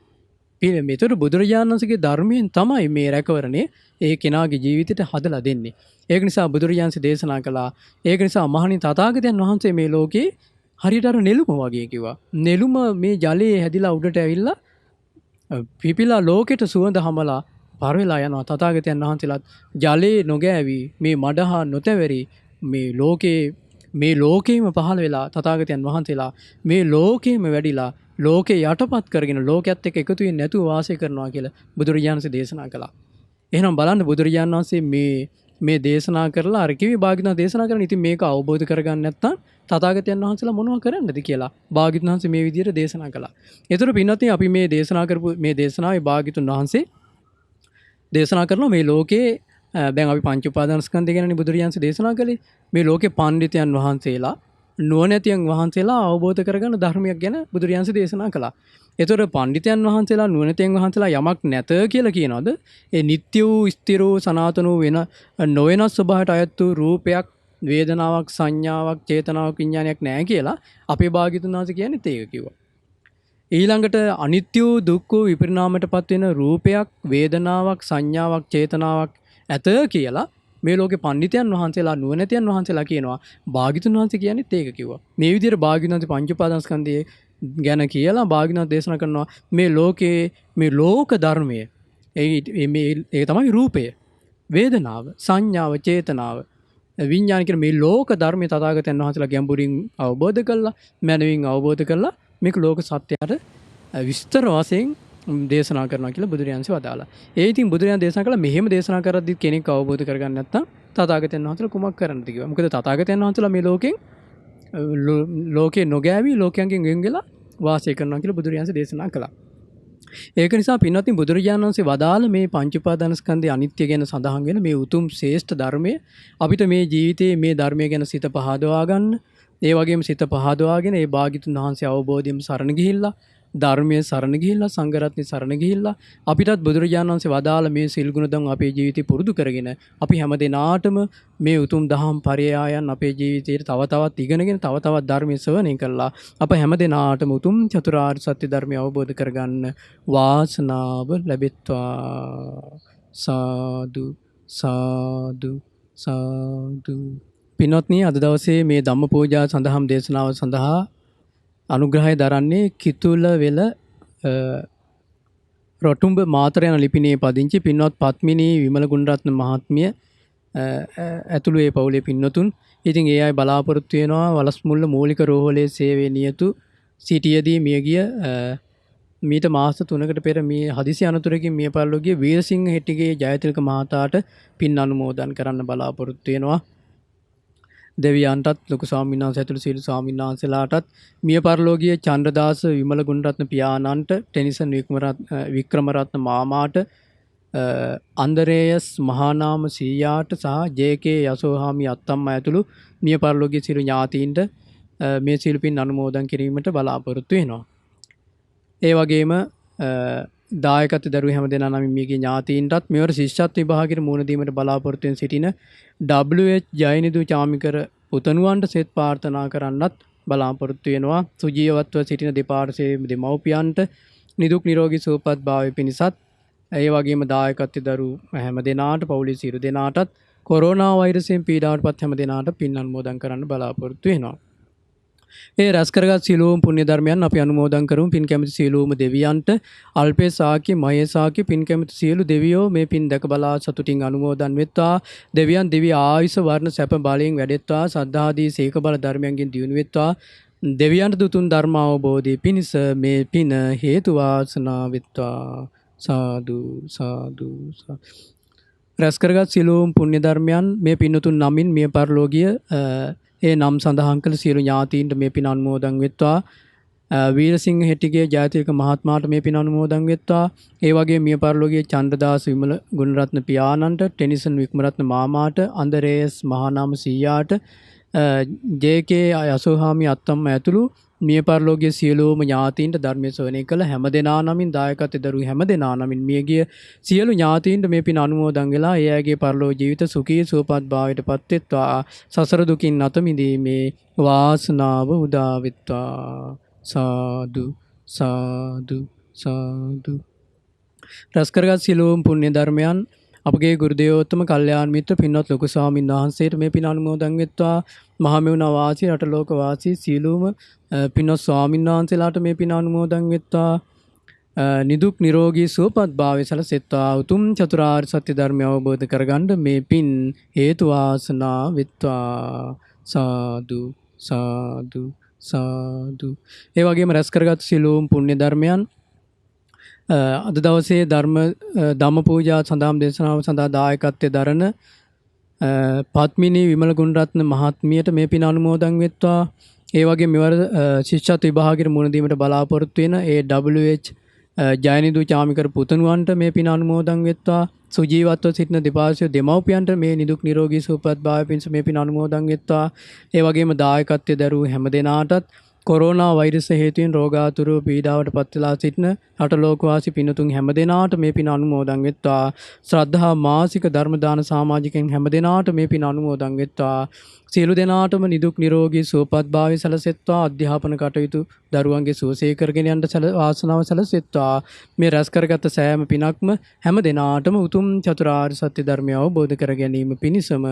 මෙතන බුදුරජාණන් වහන්සේගේ ධර්මයෙන් තමයි මේ රැකවරණේ ඒ කෙනාගේ ජීවිතයට හදලා දෙන්නේ. ඒක නිසා බුදුරජාණන් වහන්සේ දේශනා කළා. ඒක නිසා මහණින් තථාගතයන් වහන්සේ මේ ලෝකේ හරියට අර නෙළුම වගේ කිව්වා. නෙළුම මේ ජලයේ හැදිලා උඩට ඇවිල්ලා පිපිලා ලෝකෙට සුවඳ හමලා පාර වෙලා යනවා. තථාගතයන් වහන්සේලාත් ජලයේ නොගෑවි මේ මඩහා නොතැවරි මේ ලෝකේම පහළ වෙලා තථාගතයන් වහන්සේලා මේ ලෝකේම වැඩිලා ලෝකේ යටපත් කරගෙන ලෝකයේත් එක්ක එකතු වෙන්නේ නැතුව වාසය කරනවා කියලා බුදුරජාණන් වහන්සේ දේශනා කළා. එහෙනම් බලන්න බුදුරජාණන් වහන්සේ මේ දේශනා කරලා අර කිවි භාග්‍යවතුන් දේශනා කරන ඉතින් මේක අවබෝධ කරගන්න නැත්නම් තථාගතයන් වහන්සේලා මොනව කරන්නද කියලා භාග්‍යවතුන් වහන්සේ මේ විදිහට දේශනා කළා. ඒතර පින්වත්නි අපි මේ දේශනා කරපු මේ දේශනාවේ භාග්‍යවතුන් වහන්සේ දේශනා කරනවා මේ ලෝකේ දැන් අපි පංච උපාදානස්කන්ධය ගැනනේ බුදුරජාණන් වහන්සේ දේශනා කළේ. මේ ලෝකේ පඬිතයන් වහන්සේලා නුවණැතියන් වහන්සේලා අවබෝධ කරගන්න ධර්මයක් ගැන බුදුරජාණන් වහන්සේ දේශනා කළා. ඒතර පඬිතයන් වහන්සේලා නුවණැතියන් වහන්සේලා යමක් නැත කියලා කියනවාද? ඒ නිට්ටය වූ ස්ථිර වූ සනාතන වූ වෙන නොවෙනස් ස්වභාවයට අයත් වූ රූපයක් වේදනාවක් සංඥාවක් චේතනාවක් විඥානයක් නැහැ කියලා අපේ භාග්‍යවතුන් වහන්සේ කියන්නේ ඒක කිව්වා. ඊළඟට අනිත්‍ය වූ දුක්ඛ වූ විපරිණාමයටපත් වෙන රූපයක් වේදනාවක් සංඥාවක් චේතනාවක් ඇත කියලා මේ ලෝකේ පඬිතයන් වහන්සේලා නුවණැතියන් වහන්සේලා කියනවා. භාග්‍යවතුන් වහන්සේ කියන්නේත් ඒක කිව්වා. මේ විදිහට භාග්‍යවතුන් වහන්සේ පංච උපාදානස්කන්ධයේ ගැන කියලා භාග්‍යවතුන් දේශනා කරනවා මේ ලෝකේ මේ ලෝක ධර්මය ඒ තමයි රූපය වේදනාව සංඥාව චේතනාව විඥාන කියන මේ ලෝක ධර්මයේ තථාගතයන් වහන්සේලා ගැඹුරින් අවබෝධ කළා මනවින් අවබෝධ කළා මේක ලෝක සත්‍යයට විස්තර වශයෙන් දේශනා කරනවා කියලා බුදුරජාණන් වහන්සේ වදාලා. ඒ ඉතින් බුදුරජාණන් දේශනා කළා මෙහෙම දේශනා කරද්දි කෙනෙක් අවබෝධ කරගන්න නැත්නම් තථාගතයන් වහන්සේලා කුමක් කරන්නද කිව්වා. මොකද තථාගතයන් වහන්සේලා මේ ලෝකේ නොගෑවි ලෝකයන්ගෙන් වෙන් වෙලා වාසය කරනවා කියලා බුදුරජාණන් වහන්සේ දේශනා කළා. ඒක නිසා පින්වත්නි බුදුරජාණන් වහන්සේ වදාළ මේ පංච උපාදානස්කන්ධයේ අනිත්‍ය ගැන සඳහන් වෙන මේ උතුම් ශ්‍රේෂ්ඨ ධර්මය අපිට මේ ජීවිතයේ මේ ධර්මය ගැන සිත පහදවා ගන්න ඒ වගේම සිත පහදවාගෙන ඒ භාග්‍යතුන් වහන්සේ අවබෝධයෙන් සරණ ගිහිල්ලා ධර්මයේ සරණ ගිහිල්ලා සංඝ රත්නයේ සරණ ගිහිල්ලා අපිටත් බුදුරජාණන් වහන්සේ වදාළ මේ සිල් ගුණ දන් අපේ ජීවිතේ පුරුදු කරගෙන අපි හැම දිනාටම මේ උතුම් දහම් පරයයන් අපේ ජීවිතයට තව තවත් ඉගෙනගෙන තව තවත් ධර්මයේ ශ්‍රවණය කළා අප හැම දිනාටම උතුම් චතුරාර්ය සත්‍ය ධර්මය අවබෝධ කරගන්න වාසනාව ලැබෙත්වා. සාදු සාදු සාදු. පින්වත්නි අද දවසේ මේ ධම්ම පූජා සඳහම් දේශනාව සඳහා අනුග්‍රහය දරන්නේ කිතුලවෙල රොටුම්බ මාතර යන ලිපිනේ පදිංචි පින්වත් පත්මිනී විමල ගුණරත්න මහත්මිය ඇතුළු ඒ පවුලේ පින්වතුන්. ඉතින් ඒ අය බලාපොරොත්තු වෙනවා වලස්මුල්ල මූලික රෝහලේ සේවයේ නියතු සිටියදී මියගිය මීට මාස 3කට පෙර මේ හදිසි අනතුරකින් මිය පරලෝකීය වීරසිංහ හෙට්ටිගේ ජයතිලක මහතාට පින් අනුමෝදන් කරන්න බලාපොරොත්තු වෙනවා. දෙවියන්ටත් ලොකු ස්වාමීන් වහන්සේ ඇතුළු සියලු ස්වාමීන් වහන්සේලාටත් මිය පරලෝකීය චන්ද්‍රදාස විමල ගුණරත්න පියාණන්ට ටෙනිසන් වික්‍රමරත්න මාමාට අන්දරේයස් මහානාම සීයාට සහ ජේ.කේ යසෝහාමි අත්තම්මා ඇතුළු මිය පරලෝකීය සියලු ඥාතීන්ට මේ සියලු පින් අනුමෝදන් කිරීමට බලාපොරොත්තු වෙනවා. ඒ වගේම දායකත්ව දරුවෝ හැම දෙනා නම් මියගේ ඥාතීන්ටත් මෙවර ශිෂ්‍යත්ව විභාගයට මුහුණ දීමට බලාපොරොත්තු වෙන සිටින WH ජයනිදු චාමිකර පුතණුවන්ට සෙත් ප්‍රාර්ථනා කරන්නත් බලාපොරොත්තු වෙනවා. සුජීවත්ව සිටින දෙපාර්ශ්වයේ දෙමව්පියන්ට නිදුක් නිරෝගී සුවපත් භාවය පිණිසත් ඒ වගේම දායකත්ව දරුවෝ හැම දෙනාට පවුලේ සියලු දෙනාටත් කොරෝනා වෛරසයෙන් පීඩාවටපත් හැම දෙනාට පින් අනුමෝදන් කරන්න බලාපොරොත්තු වෙනවා. ඒ රැස් කරගත් සියලුම පුණ්‍ය ධර්මයන් අපි අනුමෝදන් කරමු. පින් කැමති සියලුම දෙවියන්ට අල්පේ සාකි මහේ සාකි පින් කැමති සියලු දෙවියෝ මේ පින් දැක බලා සතුටින් අනුමෝදන් වෙත්වා. දෙවියන් දිව්‍ය ආයුෂ වර්ණ සැප බලයෙන් වැඩෙත්වා. සද්ධාදී සීක බල ධර්මයන්ගෙන් දියුණු වෙත්වා. දෙවියන්ට දුතුන් ධර්ම අවබෝධී පිණිස මේ පින හේතු වාසනා වෙත්වා. සාදු සාදු. රැස් කරගත් සියලුම පුණ්‍ය ධර්මයන් මේ පින්තුන් නමින් මිය පරලෝකීය ඒ නම් සඳහන් කළ සියලු ඥාතීන්ට මේ පින් අනුමෝදන් වෙත්වා. වීරසිංහ හෙට්ටිගේ ජයතිලක මහත්මයාට මේ පින් අනුමෝදන් වෙත්වා. ඒ වගේ මිය පරලෝකීය චන්ද්‍රදාස විමල ගුණරත්න පියාණන්ට ටෙනිසන් වික්‍රමරත්න මාමාට අන්දරේස් මහානාම සීයාට ජේ.කේ යසෝහාමි අත්තම්මා ඇතුළු මිය පරලෝකීය සියලුම ඥාතීන්ට ධර්මයේ ශ්‍රවණය කළ හැම දෙනා නමින් දායකත්ව දරුවෝ හැම දෙනා නමින් මියගිය සියලු ඥාතීන්ට මේ පින් අනුමෝදන් වෙලා ඒ අයගේ පරලෝක ජීවිත සුඛී සුවපත් භාවයට පත් වෙත්වා. සසර දුකින් අත මිදීමේ වාසනාව උදා වෙත්වා. සාදු සාදු සාදු. රැස් කරගත් සියලුම පුණ්‍ය ධර්මයන් අපගේ ගුරු දේවෝත්තම කල්යාණ මිත්‍ර පින්වත් ලොකු ස්වාමීන් වහන්සේට මේ පින් අනුමෝදන් වෙත්වා. මහමෙවුනා වාසී රට ලෝක වාසී සියලුම පින්වත් ස්වාමීන් වහන්සේලාට මේ පින් අනුමෝදන් වෙත්වා. නිදුක් නිරෝගී සුවපත් භාවය සලසෙත්වා උතුම් චතුරාර්ය සත්‍ය ධර්මය අවබෝධ කරගන්න මේ පින් හේතු වාසනා වෙත්වා සාදු සාදු සාදු. ඒ වගේම රැස් කරගත් සියලුම පුණ්‍ය ධර්මයන් අද දවසේ ධම්ම පූජා සඳහා දේශනාව සඳහා දායකත්වයේ දරන පත්මිනී විමල ගුණරත්න මහත්මියට මේ පින අනුමෝදන් වෙත්වා. ඒ වගේ මෙවර ශිෂ්‍යත්ව විභාගයට මුහුණ දීමට බලාපොරොත්තු වෙන ඒ WH ජයනිදු චාමිකර පුතණුවන්ට මේ පින අනුමෝදන් වෙත්වා. සුජීවත්ව සිටින දෙපාර්ශ්ව දෙමව්පියන්ට මේ නිදුක් නිරෝගී සුවපත් භාවය පිණිස මේ පින අනුමෝදන් වෙත්වා. ඒ වගේම දායකත්වයේ දරූ හැම දෙනාටත් කොරෝනා වෛරස හේතුවෙන් රෝගාතුර පීඩාවට පත් වෙලා සිටින රට ලෝකවාසී පින්තුන් හැම දෙනාට මේ පින අනුමෝදන් වෙත්වා. ශ්‍රද්ධා මාසික ධර්ම දාන සමාජිකයන් හැම දෙනාට මේ පින අනුමෝදන් වෙත්වා. සියලු දෙනාටම නිදුක් නිරෝගී සුවපත් භාවය සැලසෙත්වා. අධ්‍යාපන කටයුතු දරුවන්ගේ සුවසේ කරගෙන යන්න වාසනාව සැලසෙත්වා. මේ රැස් කරගත් සෑම පිනක්ම හැම දෙනාටම උතුම් චතුරාර්ය සත්‍ය ධර්මය අවබෝධ කර ගැනීම පිණිසම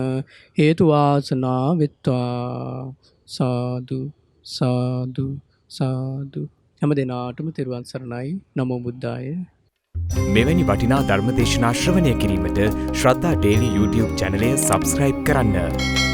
හේතු වාසනා වෙත්වා. සාදු සාදු සාදු. හැම දෙනාටම තෙරුවන් සරණයි. නමෝ බුද්ධාය. මෙවැනි වටිනා ධර්ම දේශනා ශ්‍රවණය කිරීමට ශ්‍රද්ධා ඩේලි YouTube චැනලය සබ්ස්ක්‍රයිබ් කරන්න.